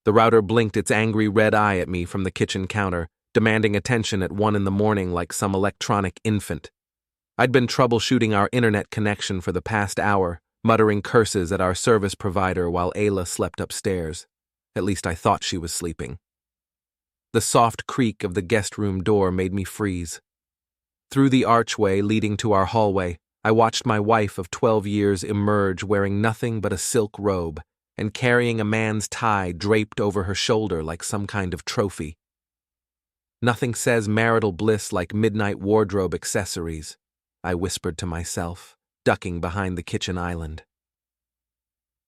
The router blinked its angry red eye at me from the kitchen counter, demanding attention at 1 in the morning like some electronic infant. I'd been troubleshooting our internet connection for the past hour, muttering curses at our service provider while Ayla slept upstairs. At least I thought she was sleeping. The soft creak of the guest room door made me freeze. Through the archway leading to our hallway, I watched my wife of 12 years emerge wearing nothing but a silk robe and carrying a man's tie draped over her shoulder like some kind of trophy. Nothing says marital bliss like midnight wardrobe accessories, I whispered to myself, ducking behind the kitchen island.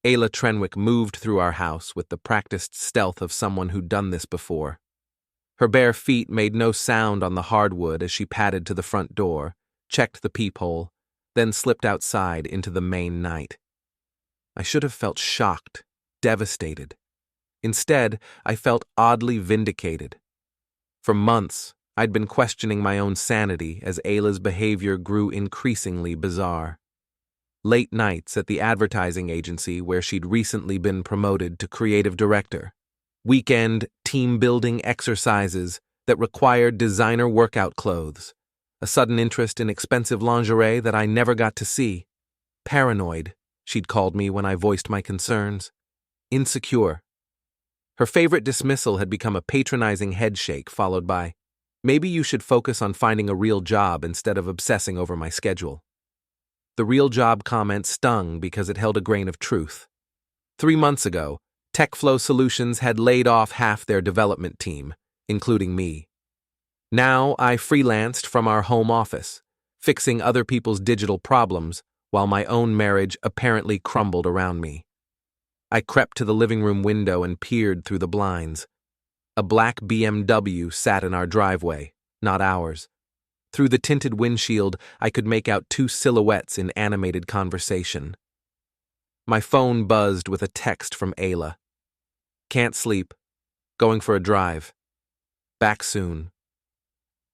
Ayla Trenwick moved through our house with the practiced stealth of someone who'd done this before. Her bare feet made no sound on the hardwood as she padded to the front door, checked the peephole, then slipped outside into the Maine night. I should have felt shocked, devastated. Instead, I felt oddly vindicated. For months, I'd been questioning my own sanity as Ayla's behavior grew increasingly bizarre. Late nights at the advertising agency where she'd recently been promoted to creative director. Weekend team-building exercises that required designer workout clothes. A sudden interest in expensive lingerie that I never got to see. Paranoid, she'd called me when I voiced my concerns. Insecure. Her favorite dismissal had become a patronizing headshake followed by, "Maybe you should focus on finding a real job instead of obsessing over my schedule." The real job comment stung because it held a grain of truth. 3 months ago, TechFlow Solutions had laid off half their development team, including me. Now I freelanced from our home office, fixing other people's digital problems while my own marriage apparently crumbled around me. I crept to the living room window and peered through the blinds. A black BMW sat in our driveway, not ours. Through the tinted windshield, I could make out 2 silhouettes in animated conversation. My phone buzzed with a text from Ayla. "Can't sleep. Going for a drive. Back soon."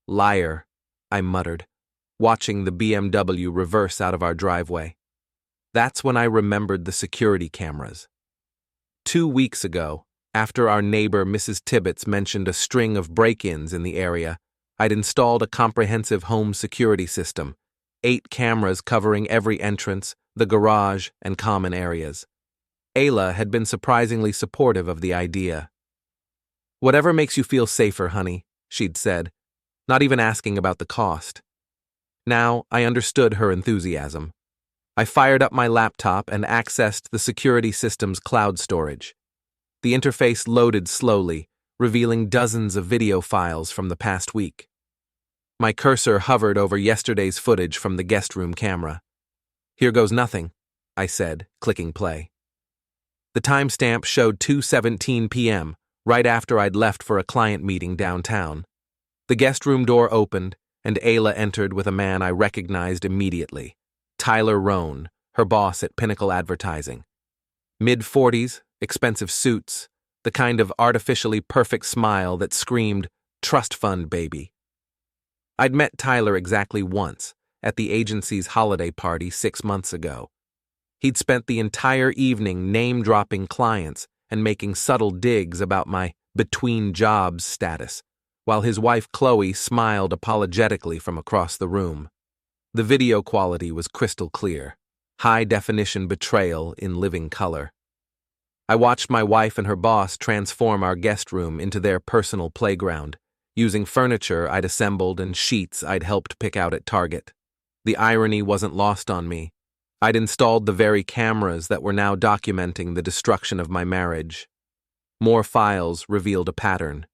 "Liar," I muttered, watching the BMW reverse out of our driveway. That's when I remembered the security cameras. 2 weeks ago, after our neighbor Mrs. Tibbetts mentioned a string of break-ins in the area, I'd installed a comprehensive home security system, 8 cameras covering every entrance, the garage, and common areas. Ayla had been surprisingly supportive of the idea. "Whatever makes you feel safer, honey," she'd said, not even asking about the cost. Now I understood her enthusiasm. I fired up my laptop and accessed the security system's cloud storage. The interface loaded slowly, revealing dozens of video files from the past week. My cursor hovered over yesterday's footage from the guest room camera. "Here goes nothing," I said, clicking play. The timestamp showed 2:17 p.m., right after I'd left for a client meeting downtown. The guest room door opened, and Ayla entered with a man I recognized immediately, Tyler Rohn, her boss at Pinnacle Advertising. Mid-40s, expensive suits, the kind of artificially perfect smile that screamed, "Trust fund, baby." I'd met Tyler exactly once, at the agency's holiday party 6 months ago. He'd spent the entire evening name-dropping clients and making subtle digs about my between-jobs status, while his wife Chloe smiled apologetically from across the room. The video quality was crystal clear, high-definition betrayal in living color. I watched my wife and her boss transform our guest room into their personal playground, using furniture I'd assembled and sheets I'd helped pick out at Target. The irony wasn't lost on me. I'd installed the very cameras that were now documenting the destruction of my marriage. More files revealed a pattern.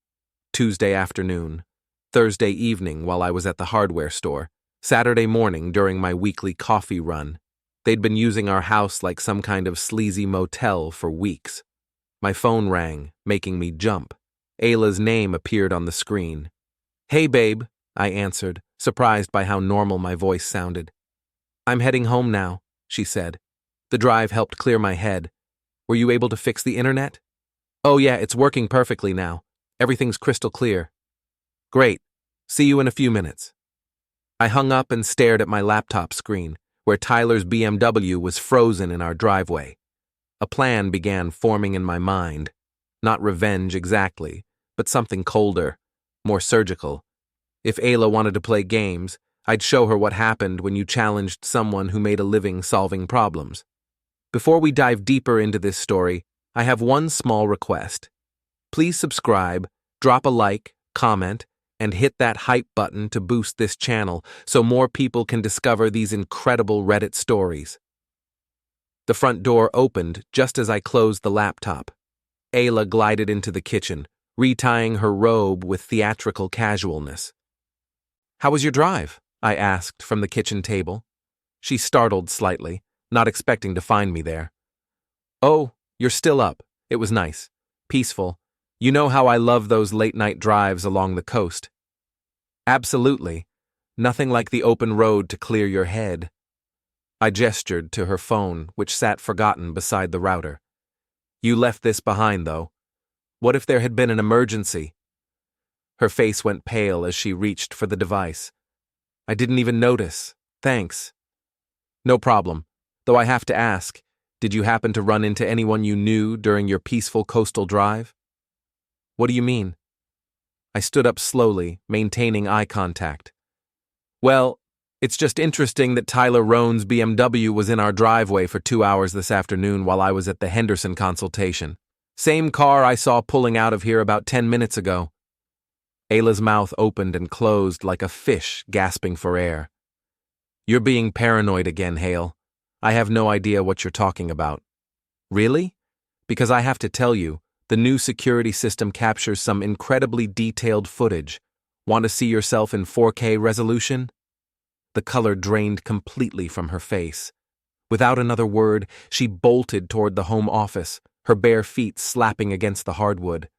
Tuesday afternoon, Thursday evening while I was at the hardware store, Saturday morning during my weekly coffee run. They'd been using our house like some kind of sleazy motel for weeks. My phone rang, making me jump. Ayla's name appeared on the screen. "Hey, babe," I answered, surprised by how normal my voice sounded. "I'm heading home now," she said. "The drive helped clear my head. Were you able to fix the internet?" "Oh yeah, it's working perfectly now. Everything's crystal clear." "Great. See you in a few minutes." I hung up and stared at my laptop screen, where Tyler's BMW was frozen in our driveway. A plan began forming in my mind. Not revenge exactly, but something colder, more surgical. If Ayla wanted to play games, I'd show her what happened when you challenged someone who made a living solving problems. Before we dive deeper into this story, I have one small request. Please subscribe, drop a like, comment, and hit that hype button to boost this channel so more people can discover these incredible Reddit stories. The front door opened just as I closed the laptop. Ayla glided into the kitchen, retying her robe with theatrical casualness. "How was your drive?" I asked from the kitchen table. She startled slightly, not expecting to find me there. "Oh, you're still up. It was nice. Peaceful. You know how I love those late-night drives along the coast." "Absolutely. Nothing like the open road to clear your head." I gestured to her phone, which sat forgotten beside the router. "You left this behind, though. What if there had been an emergency?" Her face went pale as she reached for the device. "I didn't even notice. Thanks." "No problem. Though I have to ask, did you happen to run into anyone you knew during your peaceful coastal drive?" "What do you mean?" I stood up slowly, maintaining eye contact. "Well, it's just interesting that Tyler Roan's BMW was in our driveway for 2 hours this afternoon while I was at the Henderson consultation. Same car I saw pulling out of here about 10 minutes ago." Ayla's mouth opened and closed like a fish gasping for air. "You're being paranoid again, Hale. I have no idea what you're talking about." "Really? Because I have to tell you, the new security system captures some incredibly detailed footage. Want to see yourself in 4K resolution?" The color drained completely from her face. Without another word, she bolted toward the home office, her bare feet slapping against the hardwood.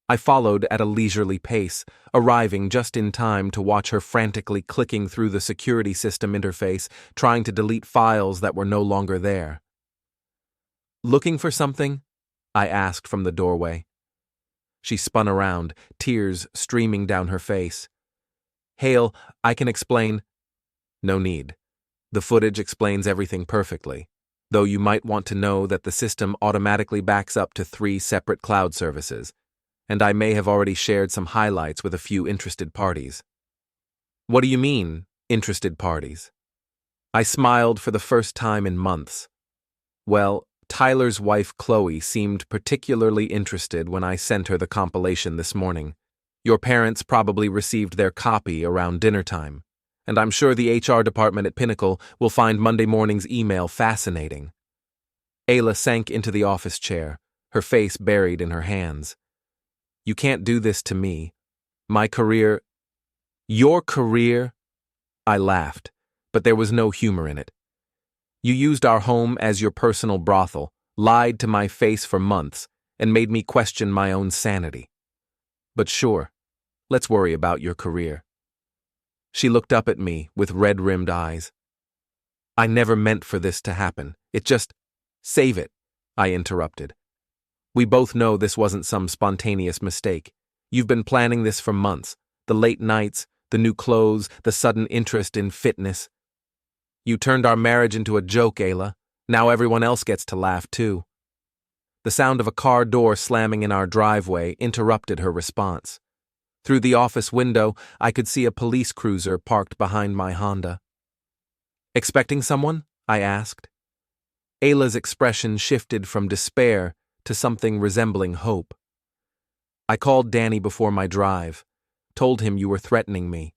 I followed at a leisurely pace, arriving just in time to watch her frantically clicking through the security system interface, trying to delete files that were no longer there. "Looking for something?" I asked from the doorway. She spun around, tears streaming down her face. "Hale, I can explain." "No need. The footage explains everything perfectly, though you might want to know that the system automatically backs up to 3 separate cloud services, and I may have already shared some highlights with a few interested parties." "What do you mean, interested parties?" I smiled for the first time in months. "Well, Tyler's wife Chloe seemed particularly interested when I sent her the compilation this morning. Your parents probably received their copy around dinner time, and I'm sure the HR department at Pinnacle will find Monday morning's email fascinating." Ayla sank into the office chair, her face buried in her hands. "You can't do this to me. My career—" "Your career?" I laughed, but there was no humor in it. "You used our home as your personal brothel, lied to my face for months, and made me question my own sanity. But sure, let's worry about your career." She looked up at me with red-rimmed eyes. "I never meant for this to happen. It just—" "Save it," I interrupted. "We both know this wasn't some spontaneous mistake. You've been planning this for months. The late nights, the new clothes, the sudden interest in fitness. You turned our marriage into a joke, Ayla. Now everyone else gets to laugh, too." The sound of a car door slamming in our driveway interrupted her response. Through the office window, I could see a police cruiser parked behind my Honda. "Expecting someone?" I asked. Ayla's expression shifted from despair to something resembling hope. "I called Danny before my drive. Told him you were threatening me."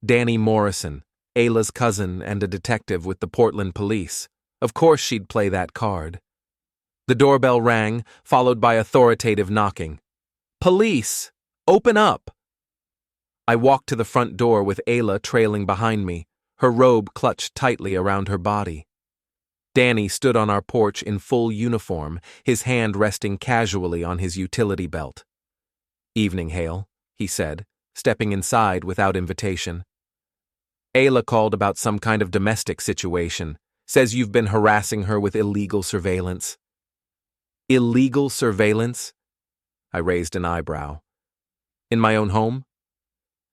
Danny Morrison, Ayla's cousin and a detective with the Portland police. Of course she'd play that card. The doorbell rang, followed by authoritative knocking. "Police! Open up!" I walked to the front door with Ayla trailing behind me, her robe clutched tightly around her body. Danny stood on our porch in full uniform, his hand resting casually on his utility belt. "Evening, Hale," he said, stepping inside without invitation. "Ayla called about some kind of domestic situation. Says you've been harassing her with illegal surveillance." "Illegal surveillance?" I raised an eyebrow. "In my own home?"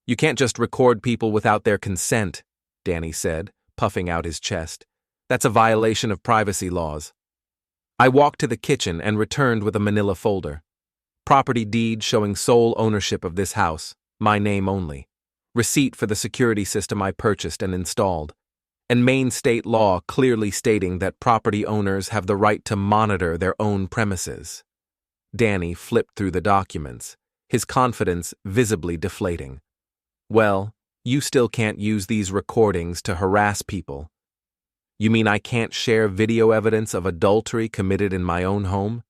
"You can't just record people without their consent," Danny said, puffing out his chest. "That's a violation of privacy laws." I walked to the kitchen and returned with a manila folder. Property deed showing sole ownership of this house, my name only. Receipt for the security system I purchased and installed. And Maine state law clearly stating that property owners have the right to monitor their own premises. Danny flipped through the documents, his confidence visibly deflating. Well, you still can't use these recordings to harass people. You mean I can't share video evidence of adultery committed in my own home?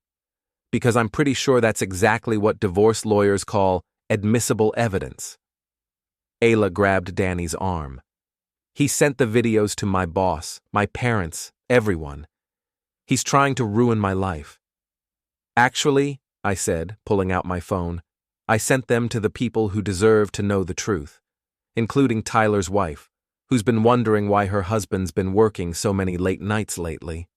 Because I'm pretty sure that's exactly what divorce lawyers call admissible evidence. Ayla grabbed Danny's arm. He sent the videos to my boss, my parents, everyone. He's trying to ruin my life. Actually, I said, pulling out my phone, I sent them to the people who deserve to know the truth, including Tyler's wife, who's been wondering why her husband's been working so many late nights lately.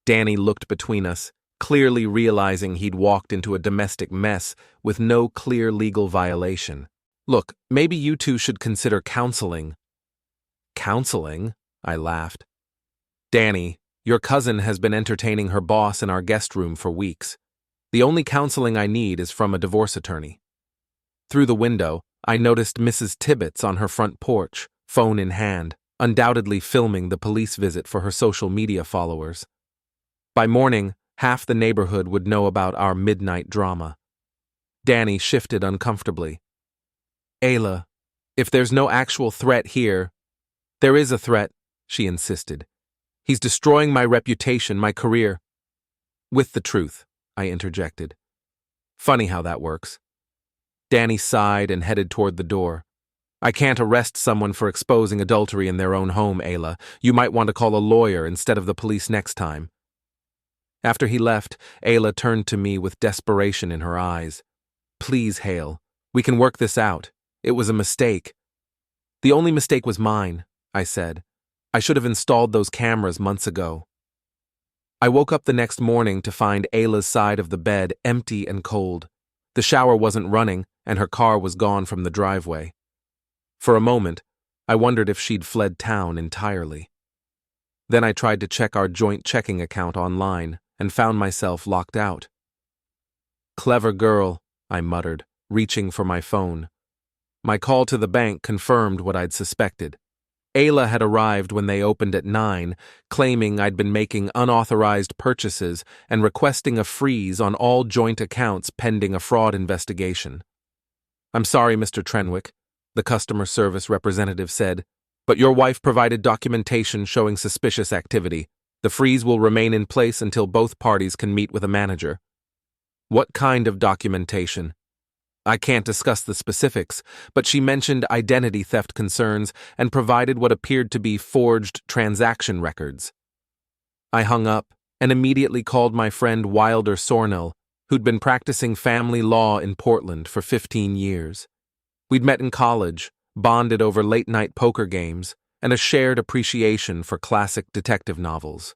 Danny looked between us, clearly realizing he'd walked into a domestic mess with no clear legal violation. Look, maybe you two should consider counseling. Counseling? I laughed. Danny, your cousin has been entertaining her boss in our guest room for weeks. The only counseling I need is from a divorce attorney. Through the window, I noticed Mrs. Tibbetts on her front porch, phone in hand, undoubtedly filming the police visit for her social media followers. By morning, half the neighborhood would know about our midnight drama. Danny shifted uncomfortably. Ayla, if there's no actual threat here, there is a threat, she insisted. He's destroying my reputation, my career. With the truth, I interjected. Funny how that works. Danny sighed and headed toward the door. I can't arrest someone for exposing adultery in their own home, Ayla. You might want to call a lawyer instead of the police next time. After he left, Ayla turned to me with desperation in her eyes. Please, Hale, we can work this out. It was a mistake. The only mistake was mine, I said. I should have installed those cameras months ago. I woke up the next morning to find Ayla's side of the bed empty and cold. The shower wasn't running, and her car was gone from the driveway. For a moment, I wondered if she'd fled town entirely. Then I tried to check our joint checking account online and found myself locked out. Clever girl, I muttered, reaching for my phone. My call to the bank confirmed what I'd suspected. Ayla had arrived when they opened at 9, claiming I'd been making unauthorized purchases and requesting a freeze on all joint accounts pending a fraud investigation. I'm sorry, Mr. Trenwick, the customer service representative said, but your wife provided documentation showing suspicious activity. The freeze will remain in place until both parties can meet with a manager. What kind of documentation? I can't discuss the specifics, but she mentioned identity theft concerns and provided what appeared to be forged transaction records. I hung up and immediately called my friend Wilder Sornell, who'd been practicing family law in Portland for 15 years. We'd met in college, bonded over late-night poker games, and a shared appreciation for classic detective novels.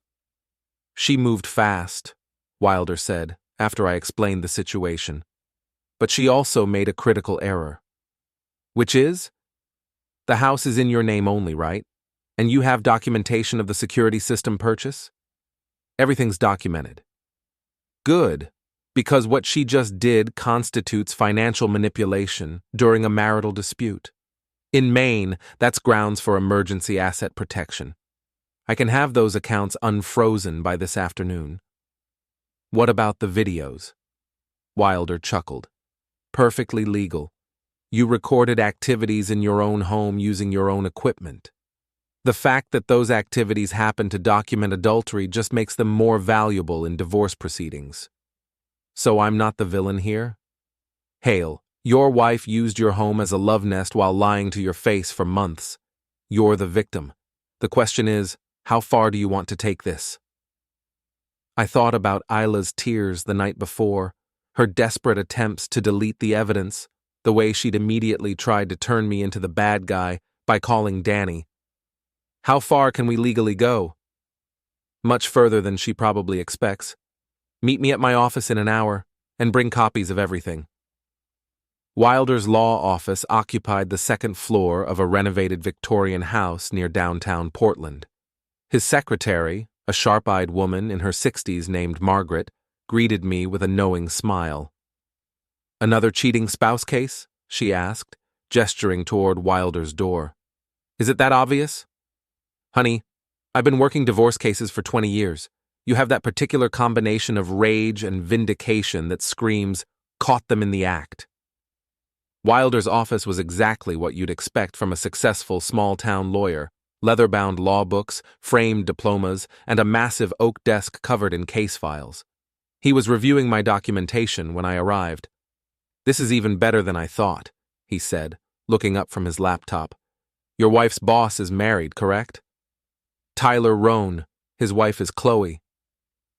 She moved fast, Wilder said, after I explained the situation. But she also made a critical error. Which is? The house is in your name only, right? And you have documentation of the security system purchase? Everything's documented. Good, because what she just did constitutes financial manipulation during a marital dispute. In Maine, that's grounds for emergency asset protection. I can have those accounts unfrozen by this afternoon. What about the videos? Wilder chuckled. Perfectly legal. You recorded activities in your own home using your own equipment. The fact that those activities happen to document adultery just makes them more valuable in divorce proceedings. So I'm not the villain here? Hale, your wife used your home as a love nest while lying to your face for months. You're the victim. The question is, how far do you want to take this? I thought about Ayla's tears the night before, her desperate attempts to delete the evidence, the way she'd immediately tried to turn me into the bad guy by calling Danny. How far can we legally go? Much further than she probably expects. Meet me at my office in an hour, and bring copies of everything. Wilder's law office occupied the second floor of a renovated Victorian house near downtown Portland. His secretary, A sharp-eyed woman in her 60s named Margaret greeted me with a knowing smile. "Another cheating spouse case?" she asked, gesturing toward Wilder's door. "Is it that obvious?" "Honey, I've been working divorce cases for 20 years. You have that particular combination of rage and vindication that screams, 'Caught them in the act.'" Wilder's office was exactly what you'd expect from a successful small-town lawyer: leather-bound law books, framed diplomas, and a massive oak desk covered in case files. He was reviewing my documentation when I arrived. "This is even better than I thought," he said, looking up from his laptop. "Your wife's boss is married, correct?" "Tyler Rohn. His wife is Chloe."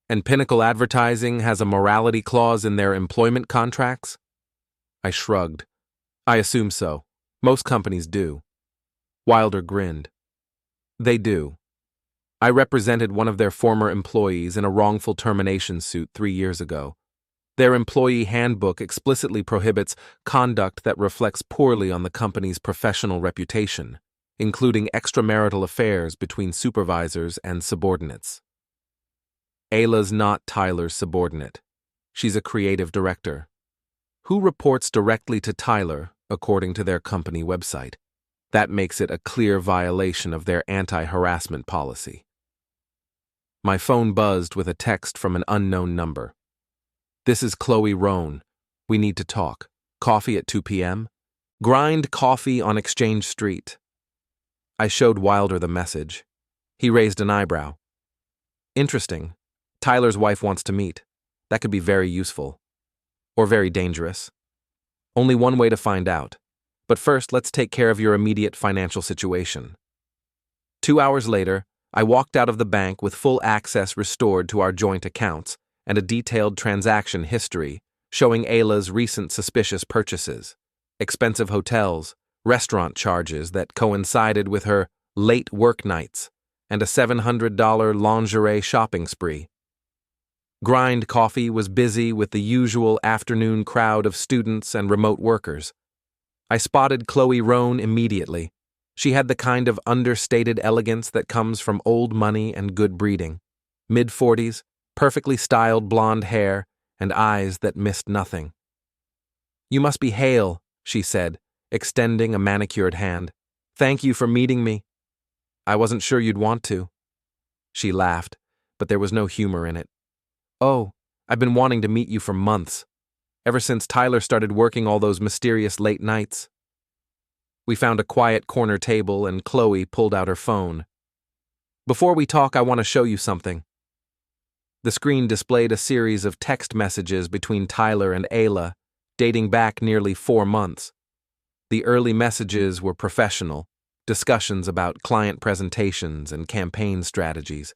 "And Pinnacle Advertising has a morality clause in their employment contracts?" I shrugged. "I assume so. Most companies do." Wilder grinned. "They do. I represented one of their former employees in a wrongful termination suit 3 years ago. Their employee handbook explicitly prohibits conduct that reflects poorly on the company's professional reputation, including extramarital affairs between supervisors and subordinates. Ayla's not Tyler's subordinate. She's a creative director, who reports directly to Tyler, according to their company website. That makes it a clear violation of their anti-harassment policy. My phone buzzed with a text from an unknown number. "This is Chloe Rohn. We need to talk. Coffee at 2 p.m.? Grind coffee on Exchange Street." I showed Wilder the message. He raised an eyebrow. "Interesting. Tyler's wife wants to meet. That could be very useful. Or very dangerous. Only one way to find out. But first, let's take care of your immediate financial situation." 2 hours later, I walked out of the bank with full access restored to our joint accounts and a detailed transaction history showing Ayla's recent suspicious purchases, expensive hotels, restaurant charges that coincided with her late work nights, and a $700 lingerie shopping spree. Grind Coffee was busy with the usual afternoon crowd of students and remote workers. I spotted Chloe Rohn immediately. She had the kind of understated elegance that comes from old money and good breeding. Mid-40s, perfectly styled blonde hair, and eyes that missed nothing. "You must be Hale," she said, extending a manicured hand. "Thank you for meeting me." "I wasn't sure you'd want to." She laughed, but there was no humor in it. "Oh, I've been wanting to meet you for months. Ever since Tyler started working all those mysterious late nights." We found a quiet corner table and Chloe pulled out her phone. "Before we talk, I want to show you something." The screen displayed a series of text messages between Tyler and Ayla, dating back nearly 4 months. The early messages were professional, discussions about client presentations and campaign strategies,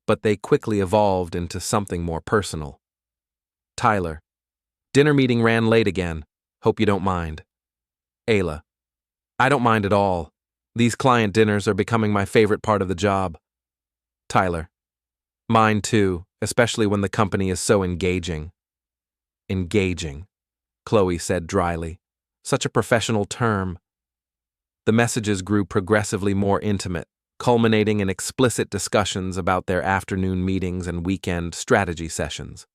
but they quickly evolved into something more personal. Tyler: "Dinner meeting ran late again. Hope you don't mind." Ayla: "I don't mind at all. These client dinners are becoming my favorite part of the job." Tyler: "Mine too, especially when the company is so engaging." "Engaging," Chloe said dryly. "Such a professional term." The messages grew progressively more intimate, culminating in explicit discussions about their afternoon meetings and weekend strategy sessions.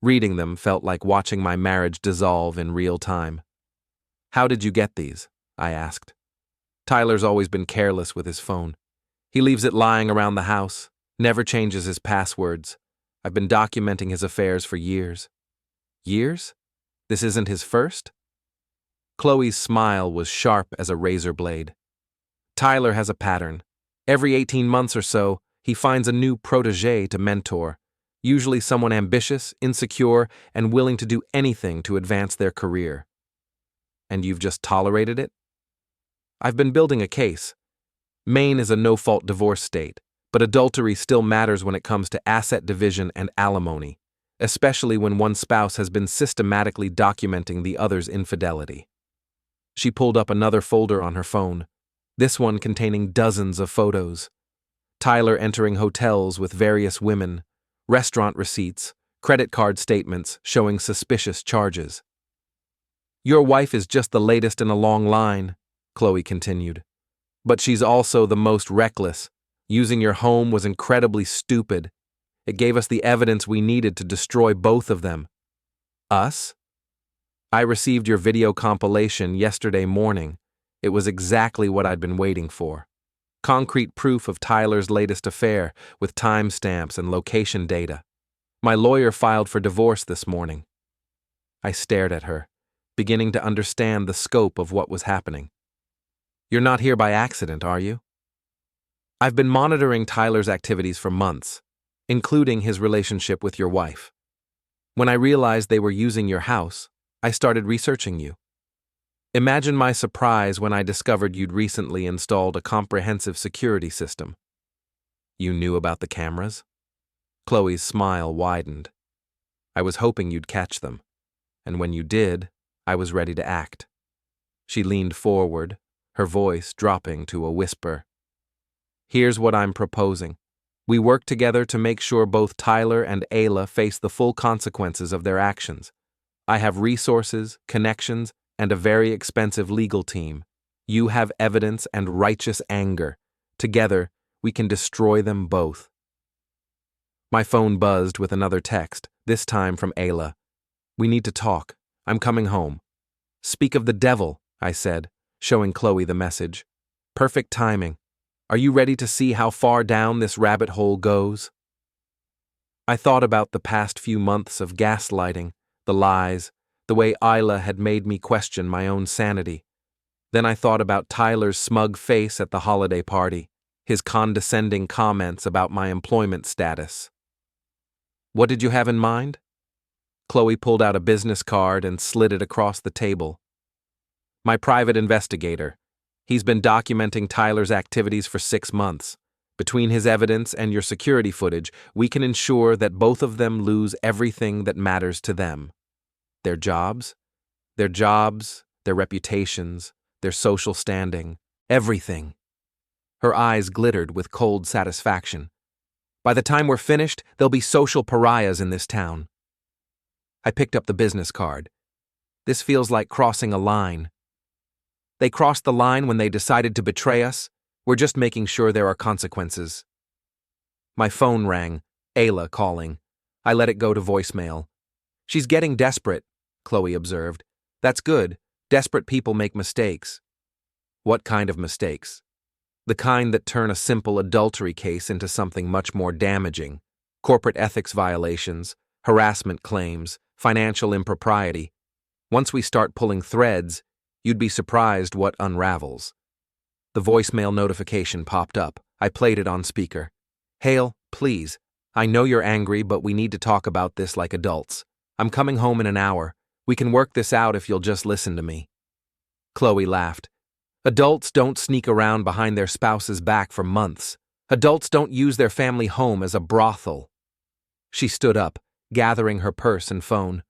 Reading them felt like watching my marriage dissolve in real time. "How did you get these?" I asked. "Tyler's always been careless with his phone. He leaves it lying around the house, never changes his passwords. I've been documenting his affairs for years." "Years? This isn't his first?" Chloe's smile was sharp as a razor blade. "Tyler has a pattern. Every 18 months or so, he finds a new protege to mentor, usually someone ambitious, insecure, and willing to do anything to advance their career." "And you've just tolerated it?" "I've been building a case. Maine is a no-fault divorce state, but adultery still matters when it comes to asset division and alimony, especially when one spouse has been systematically documenting the other's infidelity." She pulled up another folder on her phone, this one containing dozens of photos. Tyler entering hotels with various women, restaurant receipts, credit card statements showing suspicious charges. "Your wife is just the latest in a long line," Chloe continued. "But she's also the most reckless. Using your home was incredibly stupid. It gave us the evidence we needed to destroy both of them. Us? I received your video compilation yesterday morning. It was exactly what I'd been waiting for. Concrete proof of Tyler's latest affair, with timestamps and location data. My lawyer filed for divorce this morning. I stared at her, beginning to understand the scope of what was happening. You're not here by accident, are you? I've been monitoring Tyler's activities for months, including his relationship with your wife. When I realized they were using your house, I started researching you. Imagine my surprise when I discovered you'd recently installed a comprehensive security system. You knew about the cameras? Chloe's smile widened. I was hoping you'd catch them, and when you did, I was ready to act. She leaned forward, her voice dropping to a whisper. Here's what I'm proposing. We work together to make sure both Tyler and Ayla face the full consequences of their actions. I have resources, connections, and a very expensive legal team. You have evidence and righteous anger. Together, we can destroy them both. My phone buzzed with another text, this time from Ayla. We need to talk. I'm coming home. Speak of the devil, I said, showing Chloe the message. Perfect timing. Are you ready to see how far down this rabbit hole goes? I thought about the past few months of gaslighting, the lies, the way Ayla had made me question my own sanity. Then I thought about Tyler's smug face at the holiday party, his condescending comments about my employment status. What did you have in mind? Chloe pulled out a business card and slid it across the table. My private investigator. He's been documenting Tyler's activities for 6 months. Between his evidence and your security footage, we can ensure that both of them lose everything that matters to them. Their jobs, their reputations, their social standing, everything. Her eyes glittered with cold satisfaction. By the time we're finished, there'll be social pariahs in this town. I picked up the business card. This feels like crossing a line. They crossed the line when they decided to betray us. We're just making sure there are consequences. My phone rang, Ayla calling. I let it go to voicemail. She's getting desperate, Chloe observed. That's good. Desperate people make mistakes. What kind of mistakes? The kind that turn a simple adultery case into something much more damaging. Corporate ethics violations, harassment claims, financial impropriety. Once we start pulling threads, you'd be surprised what unravels. The voicemail notification popped up. I played it on speaker. Hale, please. I know you're angry, but we need to talk about this like adults. I'm coming home in an hour. We can work this out if you'll just listen to me. Chloe laughed. Adults don't sneak around behind their spouse's back for months. Adults don't use their family home as a brothel. She stood up, gathering her purse and phone.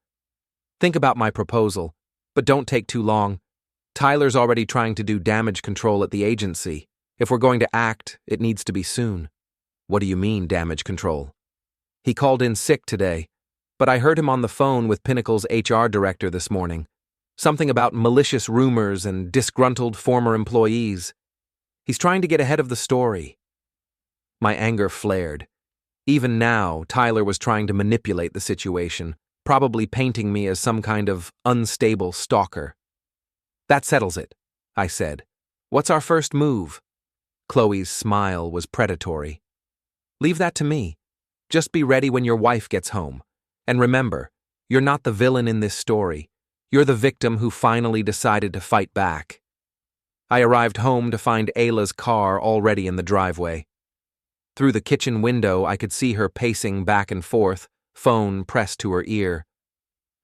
Think about my proposal, but don't take too long. Tyler's already trying to do damage control at the agency. If we're going to act, it needs to be soon. What do you mean, damage control? He called in sick today, but I heard him on the phone with Pinnacle's HR director this morning. Something about malicious rumors and disgruntled former employees. He's trying to get ahead of the story. My anger flared. Even now, Tyler was trying to manipulate the situation, probably painting me as some kind of unstable stalker. That settles it, I said. What's our first move? Chloe's smile was predatory. Leave that to me. Just be ready when your wife gets home. And remember, you're not the villain in this story. You're the victim who finally decided to fight back. I arrived home to find Ayla's car already in the driveway. Through the kitchen window, I could see her pacing back and forth, phone pressed to her ear.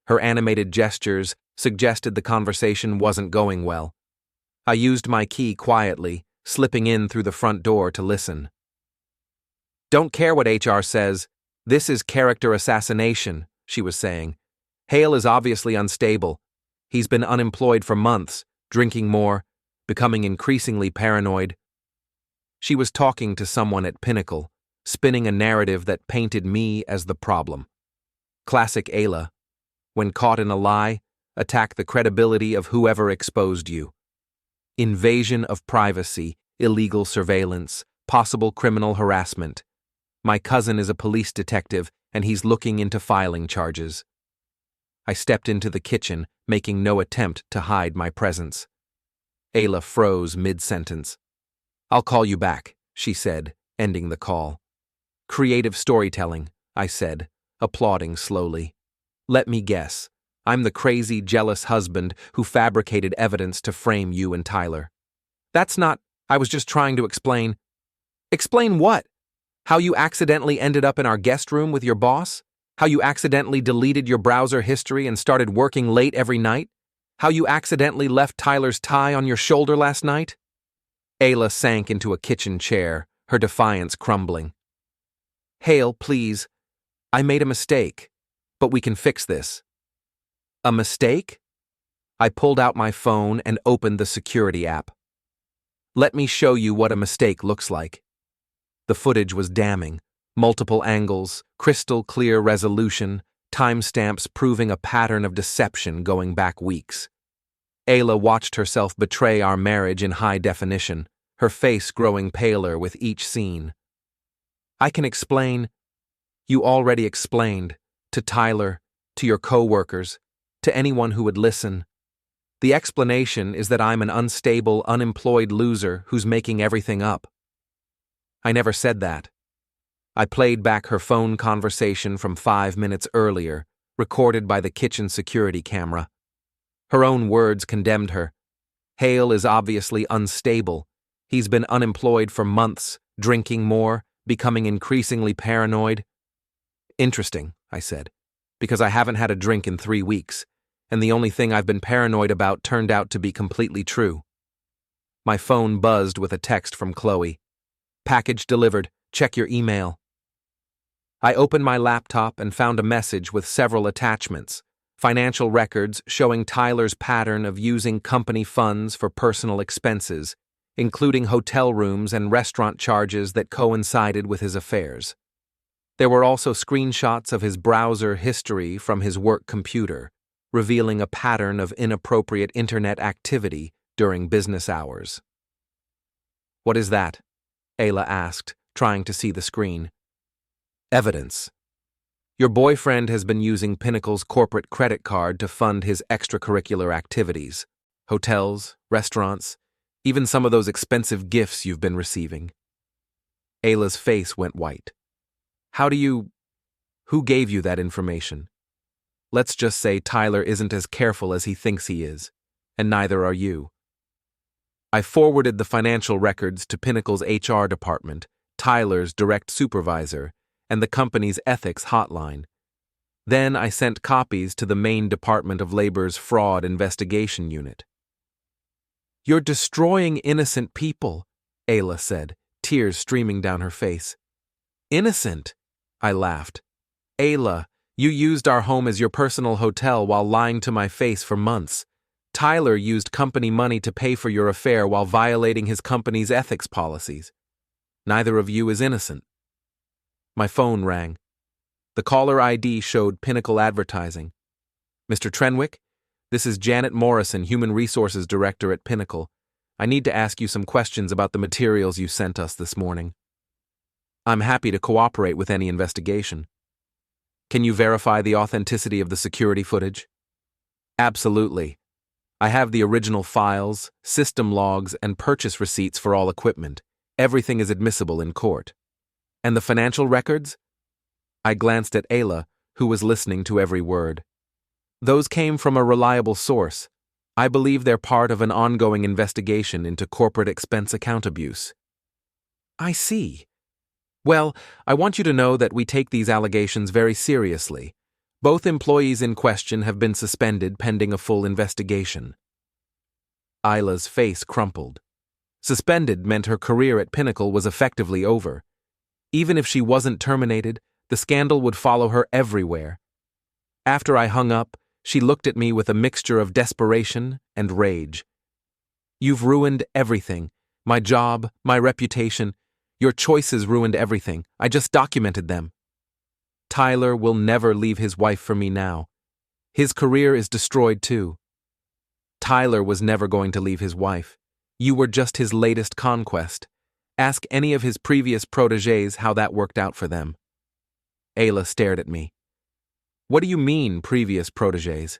Her animated gestures suggested the conversation wasn't going well. I used my key quietly, slipping in through the front door to listen. Don't care what HR says. This is character assassination, she was saying. Hale is obviously unstable. He's been unemployed for months, drinking more, becoming increasingly paranoid. She was talking to someone at Pinnacle, spinning a narrative that painted me as the problem. Classic Ayla. When caught in a lie, attack the credibility of whoever exposed you. Invasion of privacy, illegal surveillance, Possible criminal harassment. My cousin is a police detective, and he's looking into filing charges. I stepped into the kitchen, making no attempt to hide my presence. Ayla froze mid-sentence. "I'll call you back," she said, ending the call. "Creative storytelling," I said, applauding slowly. "Let me guess. I'm the crazy, jealous husband who fabricated evidence to frame you and Tyler." "That's not— I was just trying to explain." "Explain what? How you accidentally ended up in our guest room with your boss? How you accidentally deleted your browser history and started working late every night? How you accidentally left Tyler's tie on your shoulder last night?" Ayla sank into a kitchen chair, her defiance crumbling. "Hale, please. I made a mistake, but we can fix this." "A mistake?" I pulled out my phone and opened the security app. "Let me show you what a mistake looks like." The footage was damning. Multiple angles, crystal clear resolution, timestamps proving a pattern of deception going back weeks. Ayla watched herself betray our marriage in high definition, her face growing paler with each scene. "I can explain." "You already explained. To Tyler, to your co-workers, to anyone who would listen. The explanation is that I'm an unstable, unemployed loser who's making everything up." "I never said that." I played back her phone conversation from 5 minutes earlier, recorded by the kitchen security camera. Her own words condemned her. "Hale is obviously unstable. He's been unemployed for months, drinking more, becoming increasingly paranoid." "Interesting," I said, "because I haven't had a drink in 3 weeks, and the only thing I've been paranoid about turned out to be completely true." My phone buzzed with a text from Chloe. "Package delivered. Check your email." I opened my laptop and found a message with several attachments, financial records showing Tyler's pattern of using company funds for personal expenses, including hotel rooms and restaurant charges that coincided with his affairs. There were also screenshots of his browser history from his work computer, revealing a pattern of inappropriate internet activity during business hours. "What is that?" Ayla asked, trying to see the screen. "Evidence. Your boyfriend has been using Pinnacle's corporate credit card to fund his extracurricular activities, hotels, restaurants, even some of those expensive gifts you've been receiving." Ayla's face went white. Who gave you that information?" "Let's just say Tyler isn't as careful as he thinks he is, and neither are you." I forwarded the financial records to Pinnacle's HR department, Tyler's direct supervisor, and the company's ethics hotline. Then I sent copies to the Maine Department of Labor's Fraud Investigation Unit. "You're destroying innocent people," Ayla said, tears streaming down her face. "Innocent?" I laughed. "Ayla, you used our home as your personal hotel while lying to my face for months. Tyler used company money to pay for your affair while violating his company's ethics policies. Neither of you is innocent." My phone rang. The caller ID showed Pinnacle Advertising. "Mr. Trenwick, this is Janet Morrison, Human Resources Director at Pinnacle. I need to ask you some questions about the materials you sent us this morning." "I'm happy to cooperate with any investigation." "Can you verify the authenticity of the security footage?" "Absolutely. I have the original files, system logs, and purchase receipts for all equipment. Everything is admissible in court." "And the financial records?" I glanced at Ayla, who was listening to every word. "Those came from a reliable source. I believe they're part of an ongoing investigation into corporate expense account abuse." "I see. Well, I want you to know that we take these allegations very seriously. Both employees in question have been suspended pending a full investigation." Ayla's face crumpled. Suspended meant her career at Pinnacle was effectively over. Even if she wasn't terminated, the scandal would follow her everywhere. After I hung up, she looked at me with a mixture of desperation and rage. "You've ruined everything. My job, my reputation. Your choices ruined everything. I just documented them. Tyler will never leave his wife for me now. His career is destroyed too. Tyler was never going to leave his wife. You were just his latest conquest. Ask any of his previous protégés how that worked out for them. Ayla stared at me. What do you mean, previous protégés?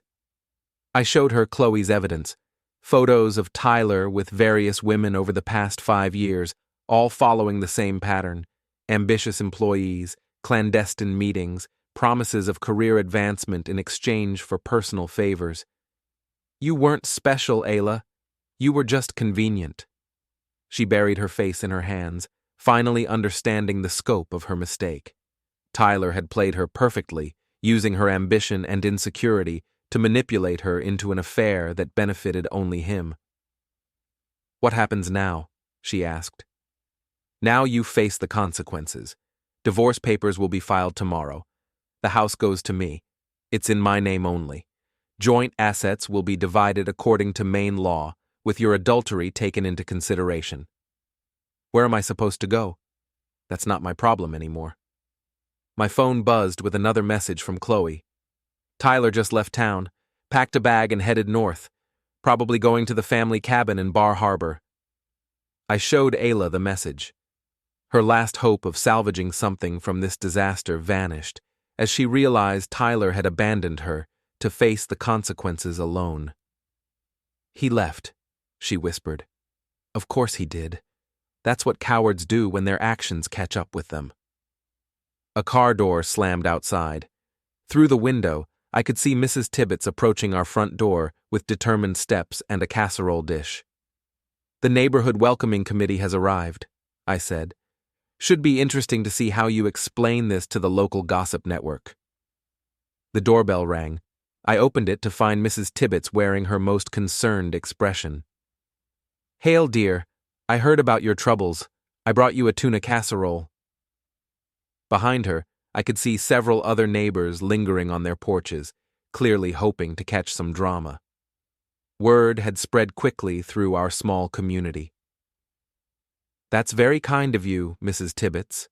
I showed her Chloe's evidence. Photos of Tyler with various women over the past 5 years, all following the same pattern. Ambitious employees, clandestine meetings, promises of career advancement in exchange for personal favors. You weren't special, Ayla. You were just convenient. She buried her face in her hands, finally understanding the scope of her mistake. Tyler had played her perfectly, using her ambition and insecurity to manipulate her into an affair that benefited only him. What happens now? She asked. Now you face the consequences. Divorce papers will be filed tomorrow. The house goes to me. It's in my name only. Joint assets will be divided according to Maine law, with your adultery taken into consideration. Where am I supposed to go? That's not my problem anymore. My phone buzzed with another message from Chloe. Tyler just left town, packed a bag and headed north, probably going to the family cabin in Bar Harbor. I showed Ayla the message. Her last hope of salvaging something from this disaster vanished as she realized Tyler had abandoned her to face the consequences alone. He left, she whispered. Of course he did. That's what cowards do when their actions catch up with them. A car door slammed outside. Through the window, I could see Mrs. Tibbets approaching our front door with determined steps and a casserole dish. The neighborhood welcoming committee has arrived, I said. Should be interesting to see how you explain this to the local gossip network. The doorbell rang. I opened it to find Mrs. Tibbets wearing her most concerned expression. Hail, dear. I heard about your troubles. I brought you a tuna casserole. Behind her, I could see several other neighbors lingering on their porches, clearly hoping to catch some drama. Word had spread quickly through our small community. That's very kind of you, Mrs. Tibbets.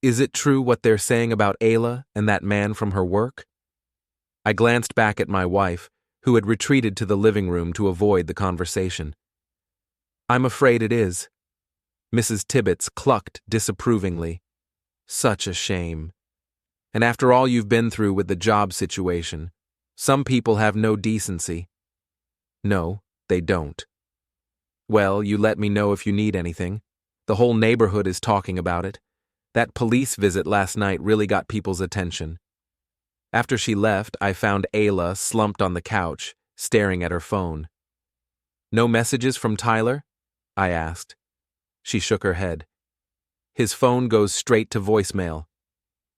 Is it true what they're saying about Ayla and that man from her work? I glanced back at my wife, who had retreated to the living room to avoid the conversation. I'm afraid it is. Mrs. Tibbets clucked disapprovingly. Such a shame. And after all you've been through with the job situation, some people have no decency. No, they don't. Well, you let me know if you need anything. The whole neighborhood is talking about it. That police visit last night really got people's attention. After she left, I found Ayla slumped on the couch, staring at her phone. No messages from Tyler? I asked. She shook her head. His phone goes straight to voicemail.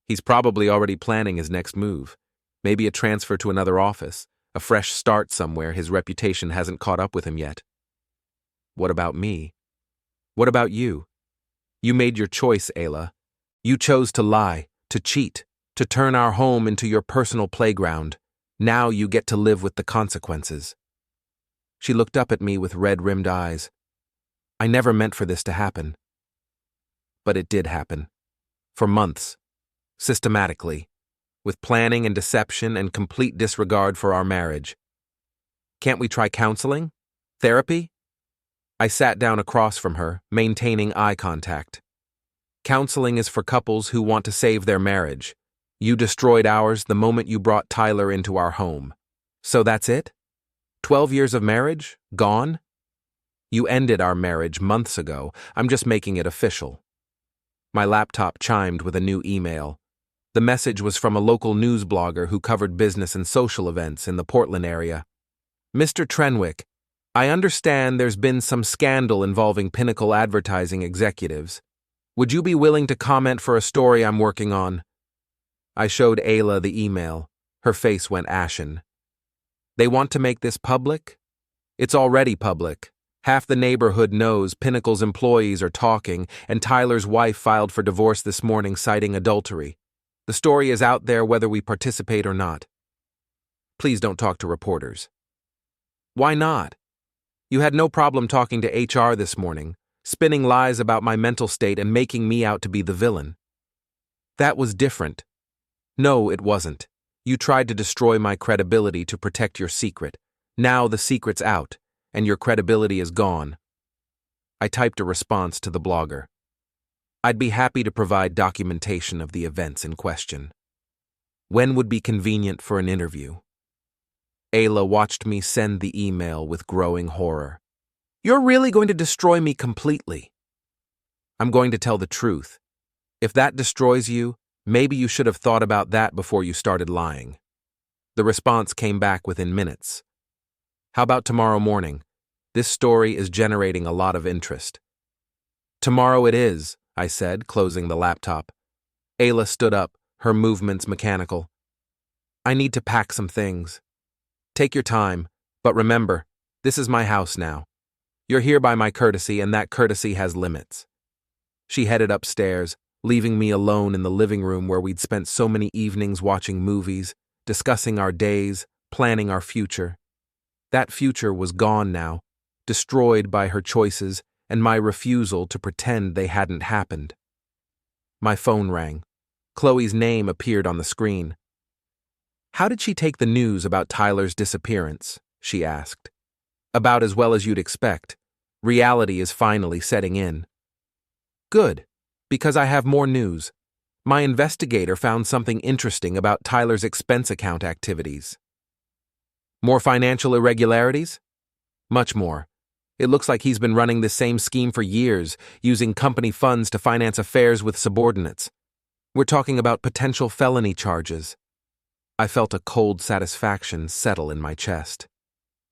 He's probably already planning his next move. Maybe a transfer to another office, a fresh start somewhere his reputation hasn't caught up with him yet. What about me? What about you? You made your choice, Ayla. You chose to lie, to cheat, to turn our home into your personal playground. Now you get to live with the consequences. She looked up at me with red-rimmed eyes. I never meant for this to happen. But it did happen. For months. Systematically. With planning and deception and complete disregard for our marriage. Can't we try counseling? Therapy? I sat down across from her, maintaining eye contact. Counseling is for couples who want to save their marriage. You destroyed ours the moment you brought Tyler into our home. So that's it? 12 years of marriage? Gone? You ended our marriage months ago. I'm just making it official. My laptop chimed with a new email. The message was from a local news blogger who covered business and social events in the Portland area. Mr. Trenwick, I understand there's been some scandal involving Pinnacle advertising executives. Would you be willing to comment for a story I'm working on? I showed Ayla the email. Her face went ashen. They want to make this public? It's already public. Half the neighborhood knows Pinnacle's employees are talking, and Tyler's wife filed for divorce this morning citing adultery. The story is out there whether we participate or not. Please don't talk to reporters. Why not? You had no problem talking to HR this morning, spinning lies about my mental state and making me out to be the villain. That was different. No, it wasn't. You tried to destroy my credibility to protect your secret. Now the secret's out, and your credibility is gone. I typed a response to the blogger. I'd be happy to provide documentation of the events in question. When would be convenient for an interview? Ayla watched me send the email with growing horror. You're really going to destroy me completely. I'm going to tell the truth. If that destroys you, maybe you should have thought about that before you started lying. The response came back within minutes. How about tomorrow morning? This story is generating a lot of interest. Tomorrow it is, I said, closing the laptop. Ayla stood up, her movements mechanical. I need to pack some things. Take your time, but remember, this is my house now. You're here by my courtesy, and that courtesy has limits. She headed upstairs, leaving me alone in the living room where we'd spent so many evenings watching movies, discussing our days, planning our future. That future was gone now, destroyed by her choices and my refusal to pretend they hadn't happened. My phone rang. Chloe's name appeared on the screen. How did she take the news about Tyler's disappearance? She asked. About as well as you'd expect. Reality is finally setting in. Good, because I have more news. My investigator found something interesting about Tyler's expense account activities. More financial irregularities? Much more. It looks like he's been running this same scheme for years, using company funds to finance affairs with subordinates. We're talking about potential felony charges. I felt a cold satisfaction settle in my chest.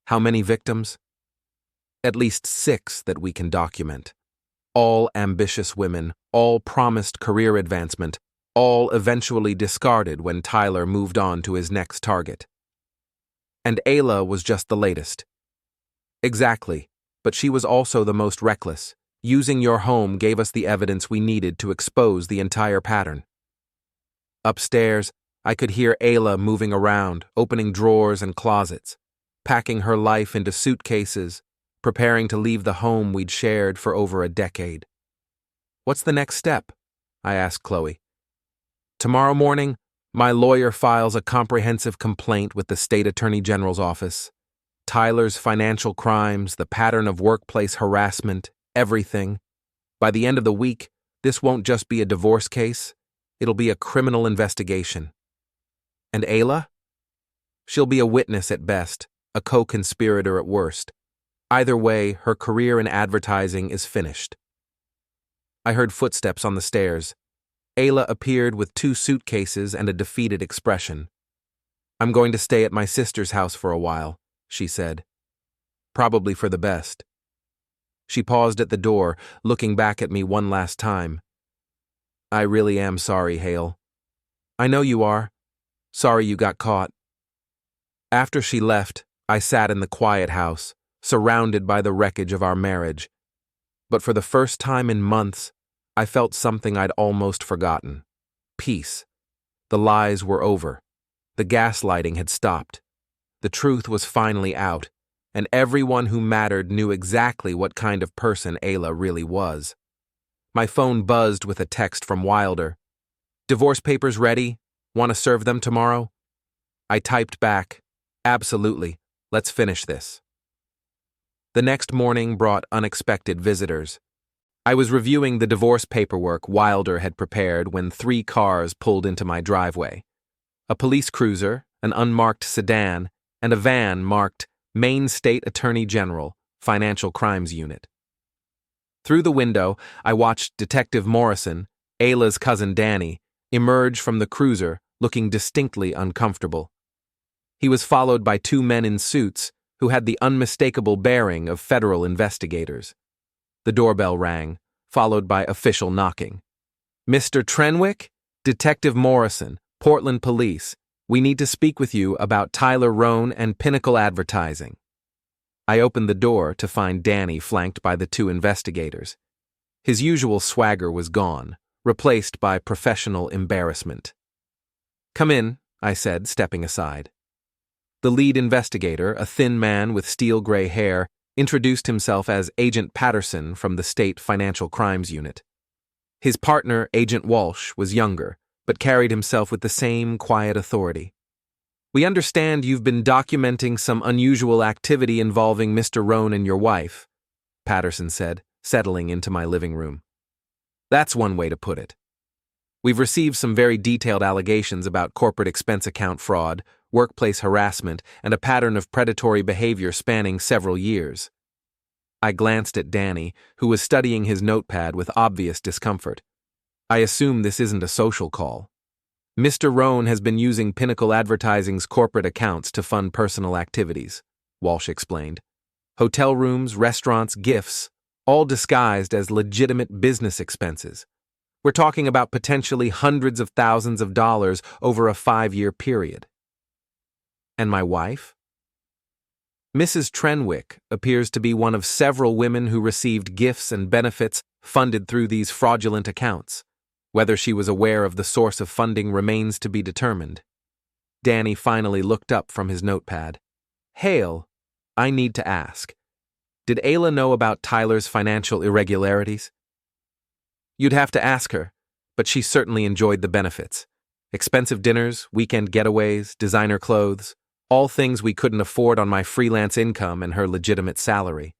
How many victims? At least 6 that we can document. All ambitious women, all promised career advancement, all eventually discarded when Tyler moved on to his next target. And Ayla was just the latest. Exactly, but she was also the most reckless. Using your home gave us the evidence we needed to expose the entire pattern. Upstairs, I could hear Ayla moving around, opening drawers and closets, packing her life into suitcases, preparing to leave the home we'd shared for over a decade. What's the next step? I asked Chloe. Tomorrow morning, my lawyer files a comprehensive complaint with the State Attorney General's office. Tyler's financial crimes, the pattern of workplace harassment, everything. By the end of the week, this won't just be a divorce case, it'll be a criminal investigation. And Ayla? She'll be a witness at best, a co-conspirator at worst. Either way, her career in advertising is finished. I heard footsteps on the stairs. Ayla appeared with 2 suitcases and a defeated expression. I'm going to stay at my sister's house for a while, she said. Probably for the best. She paused at the door, looking back at me one last time. I really am sorry, Hale. I know you are. Sorry you got caught. After she left, I sat in the quiet house, surrounded by the wreckage of our marriage. But for the first time in months, I felt something I'd almost forgotten. Peace. The lies were over. The gaslighting had stopped. The truth was finally out, and everyone who mattered knew exactly what kind of person Ayla really was. My phone buzzed with a text from Wilder. Divorce papers ready? Want to serve them tomorrow? I typed back, absolutely, let's finish this. The next morning brought unexpected visitors. I was reviewing the divorce paperwork Wilder had prepared when 3 cars pulled into my driveway. A police cruiser, an unmarked sedan, and a van marked Maine State Attorney General, Financial Crimes Unit. Through the window, I watched Detective Morrison, Ayla's cousin Danny, emerge from the cruiser, looking distinctly uncomfortable. He was followed by 2 men in suits who had the unmistakable bearing of federal investigators. The doorbell rang, followed by official knocking. Mr. Trenwick? Detective Morrison, Portland Police. We need to speak with you about Tyler Rohn and Pinnacle Advertising. I opened the door to find Danny flanked by the 2 investigators. His usual swagger was gone, replaced by professional embarrassment. Come in, I said, stepping aside. The lead investigator, a thin man with steel-gray hair, introduced himself as Agent Patterson from the State Financial Crimes Unit. His partner, Agent Walsh, was younger, but carried himself with the same quiet authority. We understand you've been documenting some unusual activity involving Mr. Rohn and your wife, Patterson said, settling into my living room. That's one way to put it. We've received some very detailed allegations about corporate expense account fraud, workplace harassment, and a pattern of predatory behavior spanning several years. I glanced at Danny, who was studying his notepad with obvious discomfort. I assume this isn't a social call. Mr. Rohn has been using Pinnacle Advertising's corporate accounts to fund personal activities, Walsh explained. Hotel rooms, restaurants, gifts, all disguised as legitimate business expenses. We're talking about potentially hundreds of thousands of dollars over a 5-year period. And my wife? Mrs. Trenwick appears to be one of several women who received gifts and benefits funded through these fraudulent accounts. Whether she was aware of the source of funding remains to be determined. Danny finally looked up from his notepad. Hale, I need to ask. Did Ayla know about Tyler's financial irregularities? You'd have to ask her, but she certainly enjoyed the benefits. Expensive dinners, weekend getaways, designer clothes, all things we couldn't afford on my freelance income and her legitimate salary.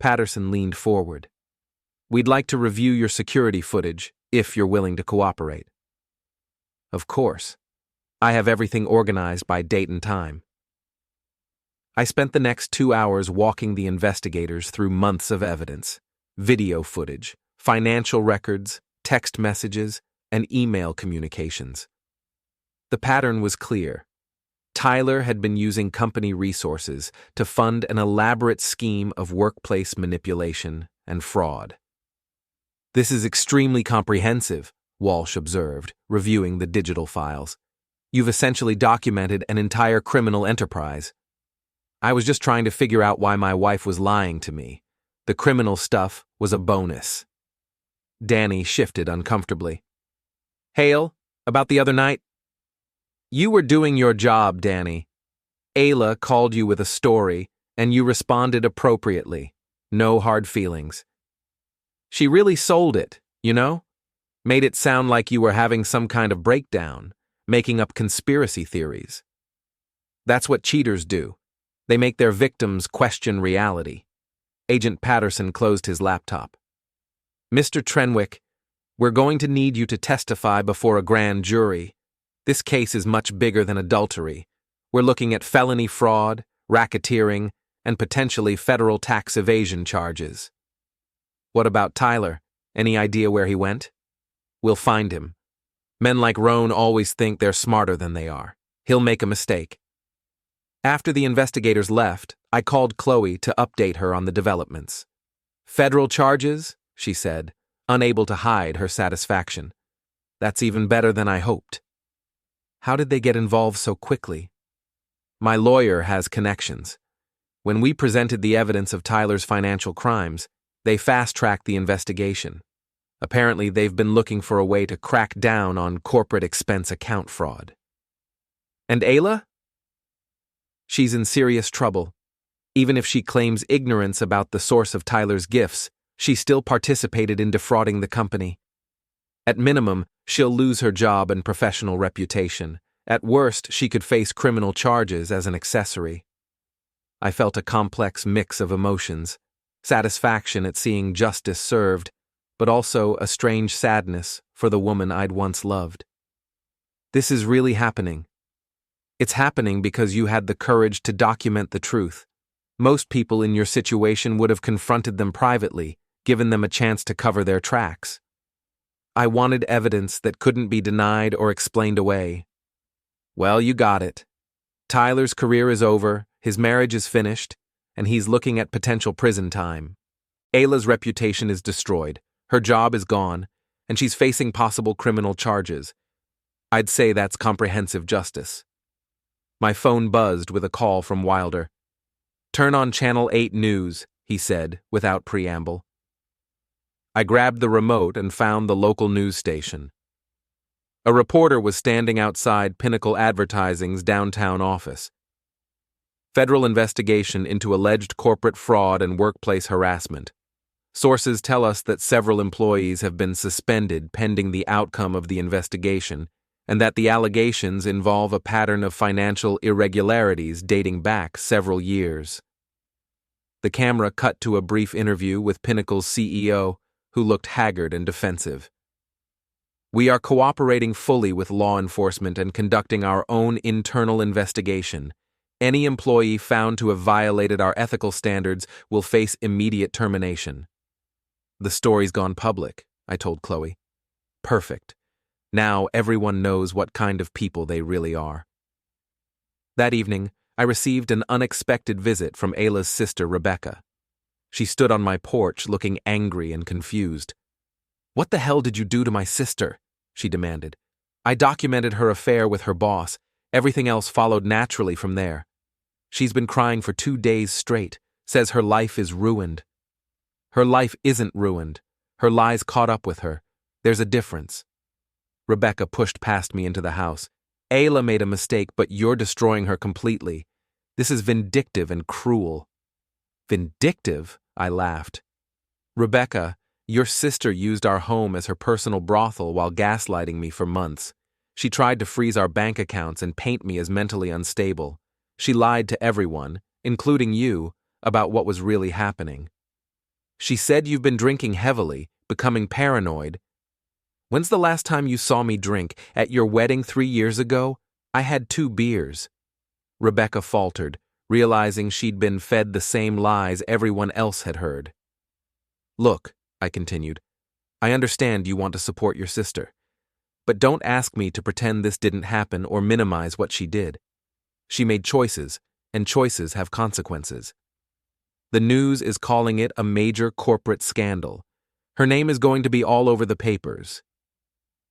Patterson leaned forward. We'd like to review your security footage, if you're willing to cooperate. Of course. I have everything organized by date and time. I spent the next 2 hours walking the investigators through months of evidence, video footage, financial records, text messages, and email communications. The pattern was clear. Tyler had been using company resources to fund an elaborate scheme of workplace manipulation and fraud. This is extremely comprehensive, Walsh observed, reviewing the digital files. You've essentially documented an entire criminal enterprise. I was just trying to figure out why my wife was lying to me. The criminal stuff was a bonus. Danny shifted uncomfortably. Hale, about the other night? You were doing your job, Danny. Ayla called you with a story, and you responded appropriately. No hard feelings. She really sold it, you know? Made it sound like you were having some kind of breakdown, making up conspiracy theories. That's what cheaters do. They make their victims question reality. Agent Patterson closed his laptop. Mr. Trenwick, we're going to need you to testify before a grand jury. This case is much bigger than adultery. We're looking at felony fraud, racketeering, and potentially federal tax evasion charges. What about Tyler? Any idea where he went? We'll find him. Men like Rohn always think they're smarter than they are. He'll make a mistake. After the investigators left, I called Chloe to update her on the developments. Federal charges? She said, unable to hide her satisfaction. That's even better than I hoped. How did they get involved so quickly? My lawyer has connections. When we presented the evidence of Tyler's financial crimes, they fast-tracked the investigation. Apparently, they've been looking for a way to crack down on corporate expense account fraud. And Ayla? She's in serious trouble. Even if she claims ignorance about the source of Tyler's gifts, she still participated in defrauding the company. At minimum, she'll lose her job and professional reputation. At worst, she could face criminal charges as an accessory. I felt a complex mix of emotions, satisfaction at seeing justice served, but also a strange sadness for the woman I'd once loved. This is really happening. It's happening because you had the courage to document the truth. Most people in your situation would have confronted them privately, given them a chance to cover their tracks. I wanted evidence that couldn't be denied or explained away. Well, you got it. Tyler's career is over, his marriage is finished, and he's looking at potential prison time. Ayla's reputation is destroyed, her job is gone, and she's facing possible criminal charges. I'd say that's comprehensive justice. My phone buzzed with a call from Wilder. Turn on Channel 8 News, he said, without preamble. I grabbed the remote and found the local news station. A reporter was standing outside Pinnacle Advertising's downtown office. Federal investigation into alleged corporate fraud and workplace harassment. Sources tell us that several employees have been suspended pending the outcome of the investigation, and that the allegations involve a pattern of financial irregularities dating back several years. The camera cut to a brief interview with Pinnacle's CEO, who looked haggard and defensive. "We are cooperating fully with law enforcement and conducting our own internal investigation. Any employee found to have violated our ethical standards will face immediate termination." "The story's gone public," I told Chloe. "Perfect. Now everyone knows what kind of people they really are." That evening, I received an unexpected visit from Ayla's sister, Rebecca. She stood on my porch looking angry and confused. "What the hell did you do to my sister?" she demanded. "I documented her affair with her boss. Everything else followed naturally from there. She's been crying for 2 days straight, says her life is ruined." "Her life isn't ruined. Her lies caught up with her. There's a difference." Rebecca pushed past me into the house. "Ayla made a mistake, but you're destroying her completely. This is vindictive and cruel." "Vindictive?" I laughed. "Rebecca, your sister used our home as her personal brothel while gaslighting me for months. She tried to freeze our bank accounts and paint me as mentally unstable. She lied to everyone, including you, about what was really happening. She said you've been drinking heavily, becoming paranoid. When's the last time you saw me drink? At your wedding 3 years ago? I had 2 beers. Rebecca faltered, realizing she'd been fed the same lies everyone else had heard. "Look," I continued, "I understand you want to support your sister. But don't ask me to pretend this didn't happen or minimize what she did. She made choices, and choices have consequences. The news is calling it a major corporate scandal. Her name is going to be all over the papers.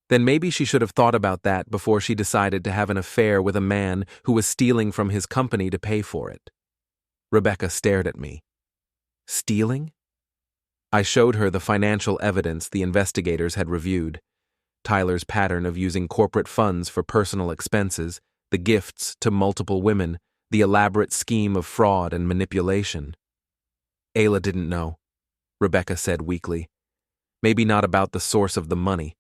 Then maybe she should have thought about that before she decided to have an affair with a man who was stealing from his company to pay for it." Rebecca stared at me. "Stealing?" I showed her the financial evidence the investigators had reviewed. Tyler's pattern of using corporate funds for personal expenses, the gifts to multiple women, the elaborate scheme of fraud and manipulation. "Ayla didn't know," Rebecca said weakly. "Maybe not about the source of the money,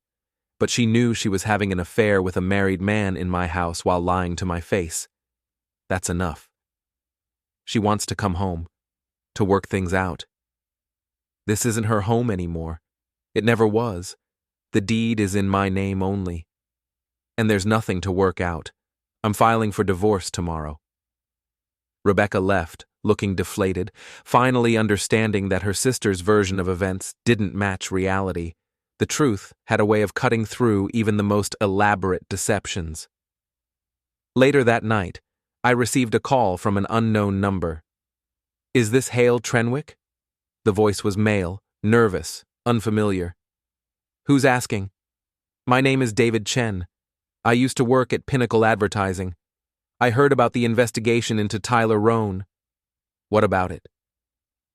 but she knew she was having an affair with a married man in my house while lying to my face. That's enough. She wants to come home, to work things out. This isn't her home anymore. It never was. The deed is in my name only. And there's nothing to work out. I'm filing for divorce tomorrow." Rebecca left, looking deflated, finally understanding that her sister's version of events didn't match reality. The truth had a way of cutting through even the most elaborate deceptions. Later that night, I received a call from an unknown number. "Is this Hale Trenwick?" The voice was male, nervous, unfamiliar. "Who's asking?" "My name is David Chen. I used to work at Pinnacle Advertising. I heard about the investigation into Tyler Rohn." "What about it?"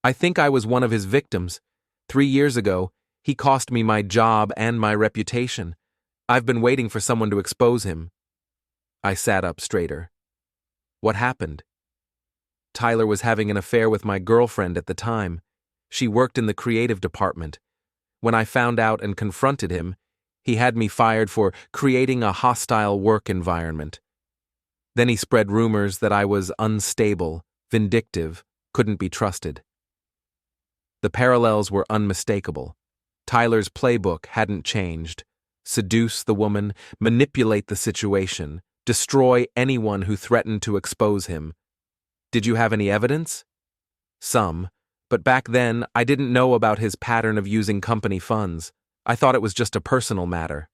"I think I was one of his victims. 3 years ago, he cost me my job and my reputation. I've been waiting for someone to expose him." I sat up straighter. "What happened?" "Tyler was having an affair with my girlfriend at the time. She worked in the creative department. When I found out and confronted him, he had me fired for creating a hostile work environment. Then he spread rumors that I was unstable, vindictive, couldn't be trusted." The parallels were unmistakable. Tyler's playbook hadn't changed. Seduce the woman, manipulate the situation, destroy anyone who threatened to expose him. "Did you have any evidence?" "Some, but back then I didn't know about his pattern of using company funds. I thought it was just a personal matter."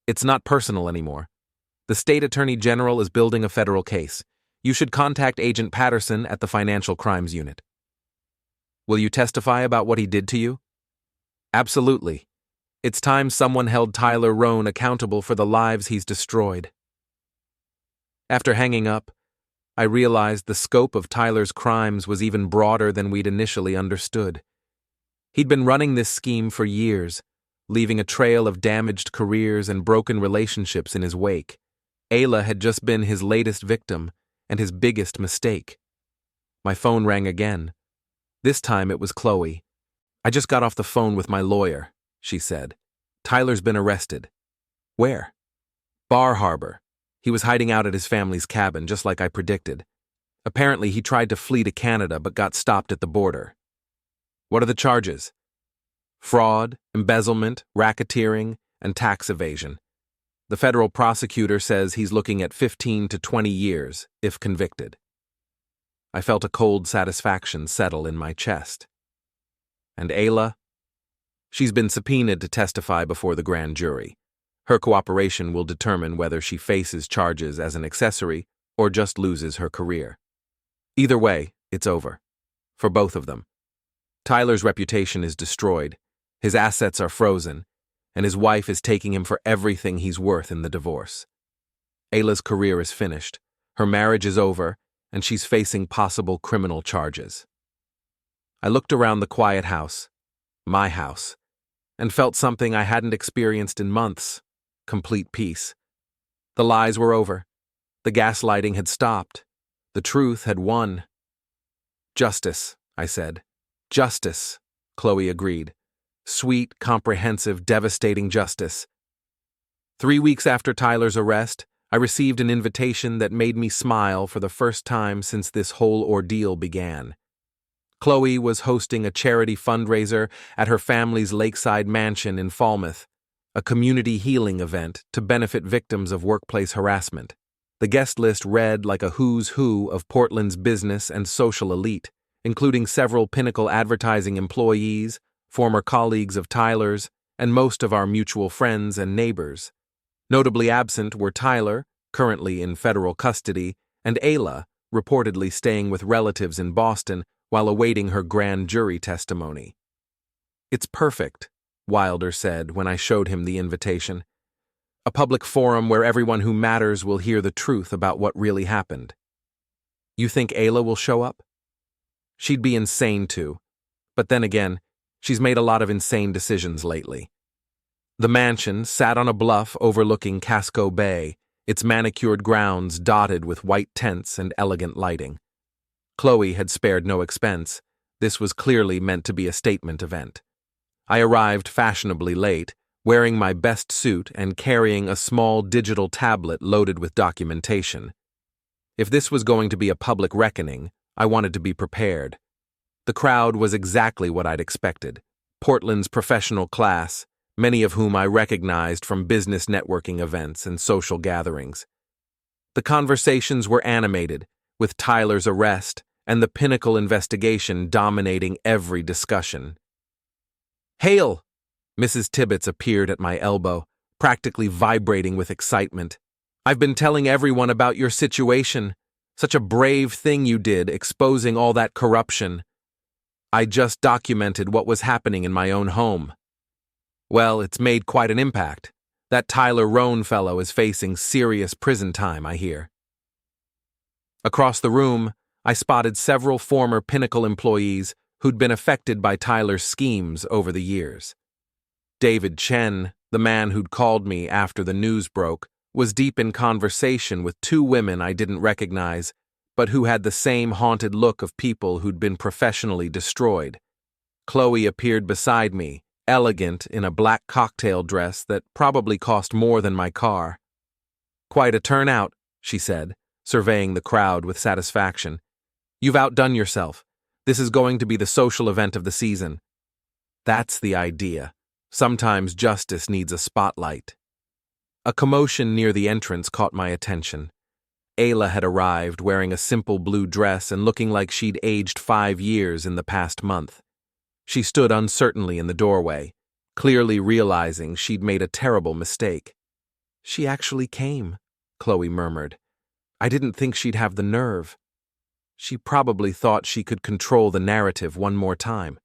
"It's not personal anymore. The state attorney general is building a federal case. You should contact Agent Patterson at the Financial Crimes Unit." "Will you testify about what he did to you?" "Absolutely. It's time someone held Tyler Rohn accountable for the lives he's destroyed." After hanging up, I realized the scope of Tyler's crimes was even broader than we'd initially understood. He'd been running this scheme for years, leaving a trail of damaged careers and broken relationships in his wake. Ayla had just been his latest victim and his biggest mistake. My phone rang again. This time it was Chloe. "I just got off the phone with my lawyer," she said. "Tyler's been arrested." "Where?" "Bar Harbor. He was hiding out at his family's cabin, just like I predicted. Apparently, he tried to flee to Canada but got stopped at the border. What are the charges? Fraud, embezzlement, racketeering, and tax evasion. The federal prosecutor says he's looking at 15 to 20 years, if convicted. I felt a cold satisfaction settle in my chest. And Ayla? She's been subpoenaed to testify before the grand jury. Her cooperation will determine whether she faces charges as an accessory or just loses her career. Either way, it's over. For both of them. Tyler's reputation is destroyed, his assets are frozen, and his wife is taking him for everything he's worth in the divorce. Ayla's career is finished, her marriage is over, and she's facing possible criminal charges. I looked around the quiet house, my house, and felt something I hadn't experienced in months: complete peace. The lies were over. The gaslighting had stopped. The truth had won. Justice, I said. Justice, Chloe agreed. Sweet, comprehensive, devastating justice. 3 weeks after Tyler's arrest, I received an invitation that made me smile for the first time since this whole ordeal began. Chloe was hosting a charity fundraiser at her family's lakeside mansion in Falmouth, a community healing event to benefit victims of workplace harassment. The guest list read like a who's who of Portland's business and social elite, including several Pinnacle advertising employees, former colleagues of Tyler's, and most of our mutual friends and neighbors. Notably absent were Tyler, currently in federal custody, and Ayla, reportedly staying with relatives in Boston while awaiting her grand jury testimony. "It's perfect," Wilder said when I showed him the invitation. "A public forum where everyone who matters will hear the truth about what really happened." "You think Ayla will show up?" "She'd be insane to. But then again, she's made a lot of insane decisions lately." The mansion sat on a bluff overlooking Casco Bay, its manicured grounds dotted with white tents and elegant lighting. Chloe had spared no expense. This was clearly meant to be a statement event. I arrived fashionably late, wearing my best suit and carrying a small digital tablet loaded with documentation. If this was going to be a public reckoning, I wanted to be prepared. The crowd was exactly what I'd expected. Portland's professional class, many of whom I recognized from business networking events and social gatherings. The conversations were animated, with Tyler's arrest and the Pinnacle investigation dominating every discussion. "Hail!" Mrs. Tibbets appeared at my elbow, practically vibrating with excitement. "I've been telling everyone about your situation. Such a brave thing you did, exposing all that corruption. I just documented what was happening in my own home. Well, it's made quite an impact. That Tyler Rohn fellow is facing serious prison time, I hear." Across the room, I spotted several former Pinnacle employees who'd been affected by Tyler's schemes over the years. David Chen, the man who'd called me after the news broke, was deep in conversation with two women I didn't recognize, but who had the same haunted look of people who'd been professionally destroyed. Chloe appeared beside me, elegant in a black cocktail dress that probably cost more than my car. "Quite a turnout," she said, surveying the crowd with satisfaction. "You've outdone yourself. This is going to be the social event of the season." That's the idea. Sometimes justice needs a spotlight. A commotion near the entrance caught my attention. Ayla had arrived wearing a simple blue dress and looking like she'd aged 5 years in the past month. She stood uncertainly in the doorway, clearly realizing she'd made a terrible mistake. "She actually came," Chloe murmured. "I didn't think she'd have the nerve." She probably thought she could control the narrative one more time.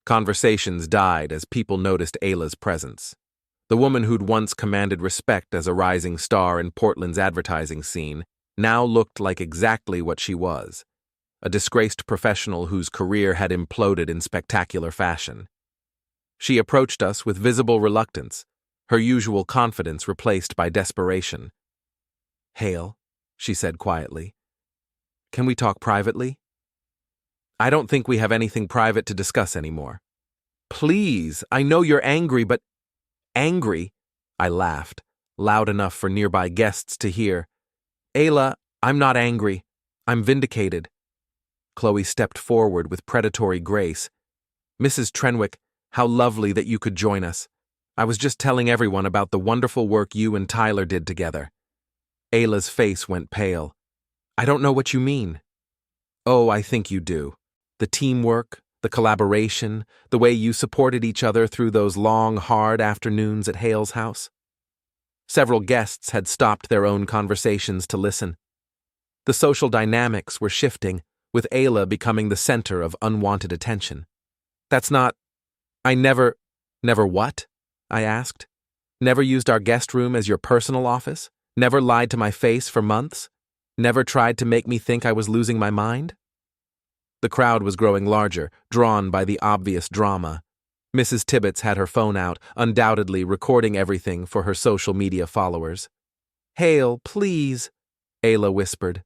Conversations died as people noticed Ayla's presence. The woman who'd once commanded respect as a rising star in Portland's advertising scene now looked like exactly what she was: a disgraced professional whose career had imploded in spectacular fashion. She approached us with visible reluctance, her usual confidence replaced by desperation. "Hail," she said quietly. "Can we talk privately?" "I don't think we have anything private to discuss anymore." "Please, I know you're angry, but—" "Angry?" I laughed, loud enough for nearby guests to hear. "Ayla, I'm not angry. I'm vindicated. Chloe stepped forward with predatory grace. Mrs. Trenwick, how lovely that you could join us. I was just telling everyone about the wonderful work you and Tyler did together. Ayla's face went pale. I don't know what you mean. Oh, I think you do. The teamwork, the collaboration, the way you supported each other through those long, hard afternoons at Hale's house. Several guests had stopped their own conversations to listen. The social dynamics were shifting, with Ayla becoming the center of unwanted attention. That's not... Never what? I asked. Never used our guest room as your personal office? Never lied to my face for months? Never tried to make me think I was losing my mind? The crowd was growing larger, drawn by the obvious drama. Mrs. Tibbets had her phone out, undoubtedly recording everything for her social media followers. Hale, please, Ayla whispered.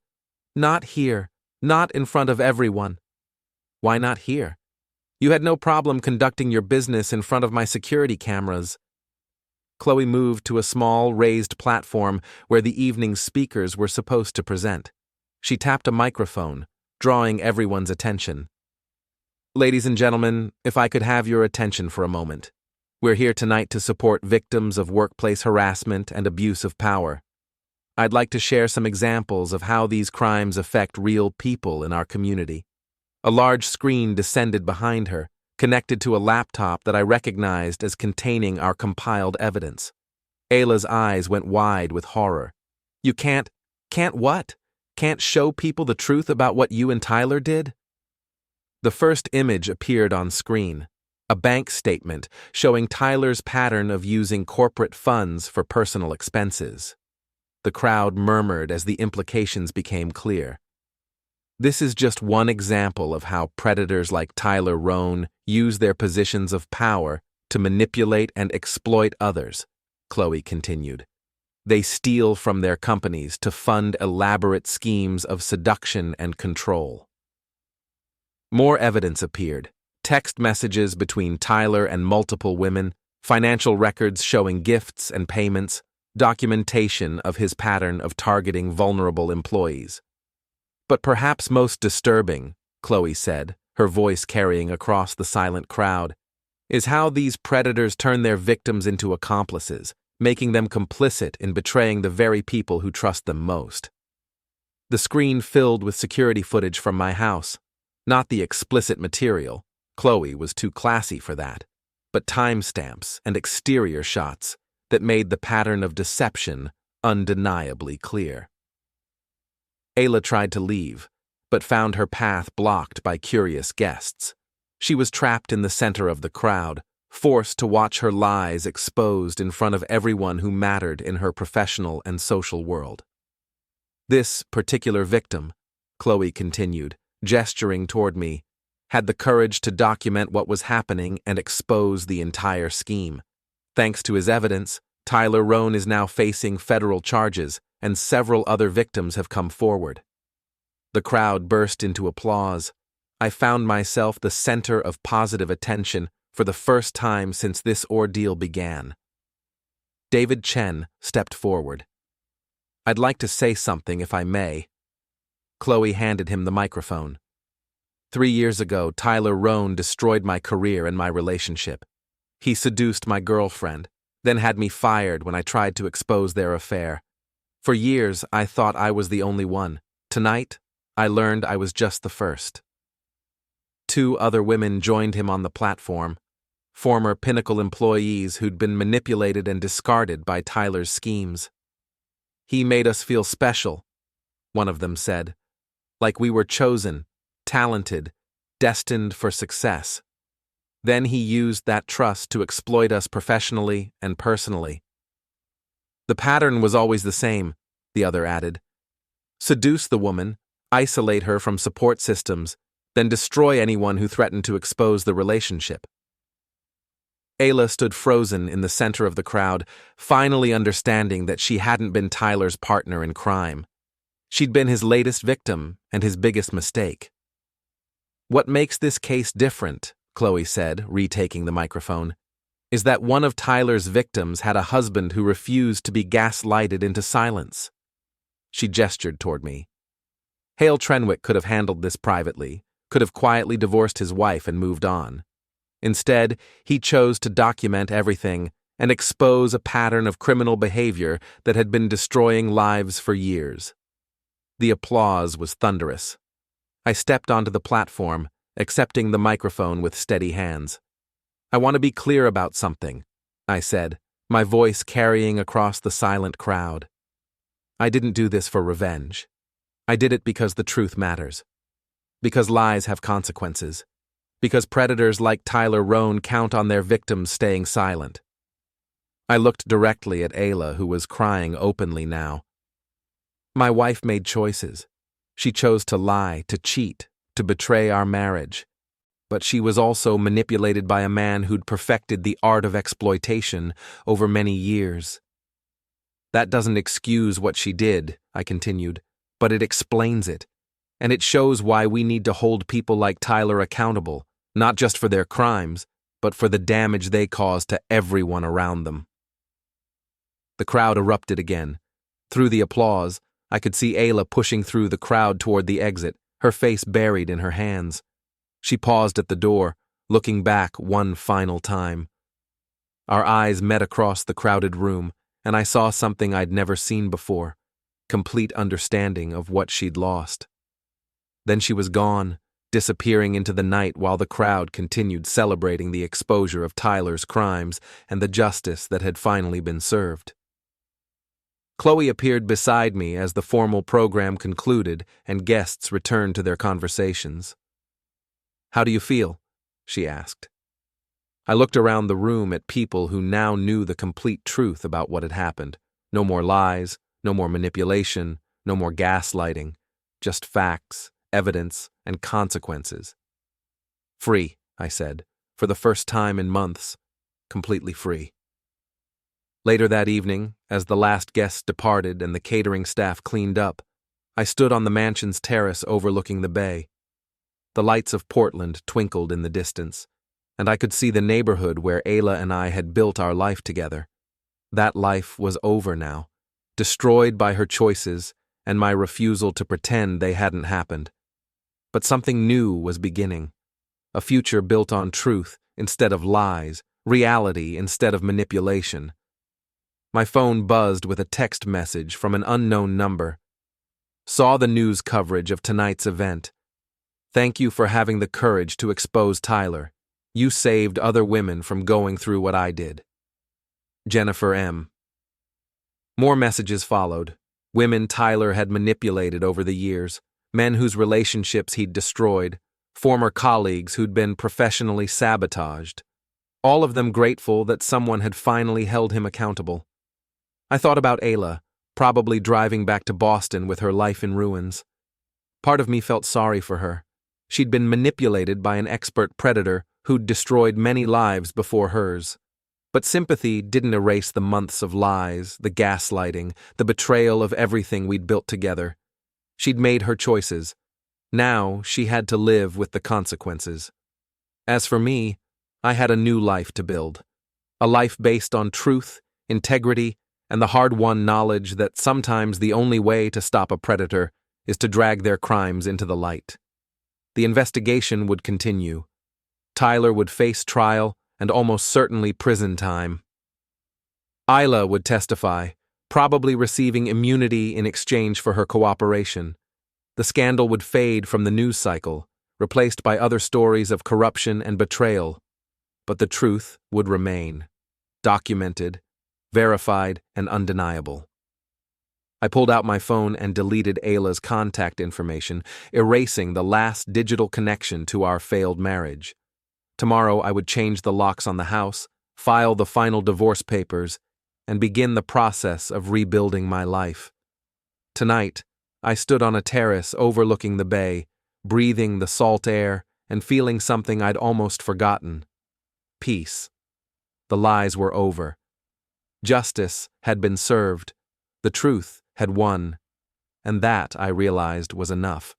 Not here. Not in front of everyone. Why not here? You had no problem conducting your business in front of my security cameras. Chloe moved to a small, raised platform where the evening's speakers were supposed to present. She tapped a microphone, drawing everyone's attention. Ladies and gentlemen, if I could have your attention for a moment. We're here tonight to support victims of workplace harassment and abuse of power. I'd like to share some examples of how these crimes affect real people in our community. A large screen descended behind her, connected to a laptop that I recognized as containing our compiled evidence. Ayla's eyes went wide with horror. You can't what? Can't show people the truth about what you and Tyler did? The first image appeared on screen, a bank statement showing Tyler's pattern of using corporate funds for personal expenses. The crowd murmured as the implications became clear. This is just one example of how predators like Tyler Rohn use their positions of power to manipulate and exploit others, Chloe continued. They steal from their companies to fund elaborate schemes of seduction and control. More evidence appeared: text messages between Tyler and multiple women, financial records showing gifts and payments, documentation of his pattern of targeting vulnerable employees. But perhaps most disturbing, Chloe said, her voice carrying across the silent crowd, is how these predators turn their victims into accomplices, making them complicit in betraying the very people who trust them most. The screen filled with security footage from my house. Not the explicit material, Chloe was too classy for that, but timestamps and exterior shots that made the pattern of deception undeniably clear. Ayla tried to leave, but found her path blocked by curious guests. She was trapped in the center of the crowd, forced to watch her lies exposed in front of everyone who mattered in her professional and social world. This particular victim, Chloe continued, gesturing toward me, had the courage to document what was happening and expose the entire scheme. Thanks to his evidence, Tyler Rohn is now facing federal charges, and several other victims have come forward. The crowd burst into applause. I found myself the center of positive attention for the first time since this ordeal began. David Chen stepped forward. I'd like to say something if I may. Chloe handed him the microphone. 3 years ago, Tyler Rohn destroyed my career and my relationship. He seduced my girlfriend, then had me fired when I tried to expose their affair. For years, I thought I was the only one. Tonight, I learned I was just the first. 2 other women joined him on the platform, former Pinnacle employees who'd been manipulated and discarded by Tyler's schemes. He made us feel special, one of them said, like we were chosen, talented, destined for success. Then he used that trust to exploit us professionally and personally. The pattern was always the same, the other added. Seduce the woman, isolate her from support systems, then destroy anyone who threatened to expose the relationship. Ayla stood frozen in the center of the crowd, finally understanding that she hadn't been Tyler's partner in crime. She'd been his latest victim and his biggest mistake. What makes this case different, Chloe said, retaking the microphone, is that one of Tyler's victims had a husband who refused to be gaslighted into silence. She gestured toward me. Hale Trenwick could have handled this privately, could have quietly divorced his wife and moved on. Instead, he chose to document everything and expose a pattern of criminal behavior that had been destroying lives for years. The applause was thunderous. I stepped onto the platform, accepting the microphone with steady hands. "I want to be clear about something," I said, my voice carrying across the silent crowd. "I didn't do this for revenge. I did it because the truth matters. Because lies have consequences. Because predators like Tyler Rohn count on their victims staying silent." I looked directly at Ayla, who was crying openly now. "My wife made choices. She chose to lie, to cheat, to betray our marriage. But she was also manipulated by a man who'd perfected the art of exploitation over many years. That doesn't excuse what she did," I continued, "but it explains it. And it shows why we need to hold people like Tyler accountable, not just for their crimes, but for the damage they caused to everyone around them." The crowd erupted again. Through the applause, I could see Ayla pushing through the crowd toward the exit, her face buried in her hands. She paused at the door, looking back one final time. Our eyes met across the crowded room, and I saw something I'd never seen before, complete understanding of what she'd lost. Then she was gone, disappearing into the night while the crowd continued celebrating the exposure of Tyler's crimes and the justice that had finally been served. Chloe appeared beside me as the formal program concluded and guests returned to their conversations. "How do you feel?" she asked. I looked around the room at people who now knew the complete truth about what had happened. No more lies, no more manipulation, no more gaslighting, just facts, evidence, and consequences. "Free," I said, for the first time in months, completely free. Later that evening, as the last guests departed and the catering staff cleaned up, I stood on the mansion's terrace overlooking the bay. The lights of Portland twinkled in the distance, and I could see the neighborhood where Ayla and I had built our life together. That life was over now, destroyed by her choices and my refusal to pretend they hadn't happened. But something new was beginning, a future built on truth instead of lies, reality instead of manipulation. My phone buzzed with a text message from an unknown number. "Saw the news coverage of tonight's event. Thank you for having the courage to expose Tyler. You saved other women from going through what I did. Jennifer M." More messages followed. Women Tyler had manipulated over the years, men whose relationships he'd destroyed, former colleagues who'd been professionally sabotaged, all of them grateful that someone had finally held him accountable. I thought about Ayla, probably driving back to Boston with her life in ruins. Part of me felt sorry for her. She'd been manipulated by an expert predator who'd destroyed many lives before hers. But sympathy didn't erase the months of lies, the gaslighting, the betrayal of everything we'd built together. She'd made her choices. Now she had to live with the consequences. As for me, I had a new life to build. A life based on truth, integrity, and the hard-won knowledge that sometimes the only way to stop a predator is to drag their crimes into the light. The investigation would continue. Tyler would face trial and almost certainly prison time. Ayla would testify, probably receiving immunity in exchange for her cooperation. The scandal would fade from the news cycle, replaced by other stories of corruption and betrayal. But the truth would remain, documented, verified, and undeniable. I pulled out my phone and deleted Ayla's contact information, erasing the last digital connection to our failed marriage. Tomorrow I would change the locks on the house, file the final divorce papers, and begin the process of rebuilding my life. Tonight, I stood on a terrace overlooking the bay, breathing the salt air and feeling something I'd almost forgotten: peace. The lies were over. Justice had been served. The truth had won. And that, I realized, was enough.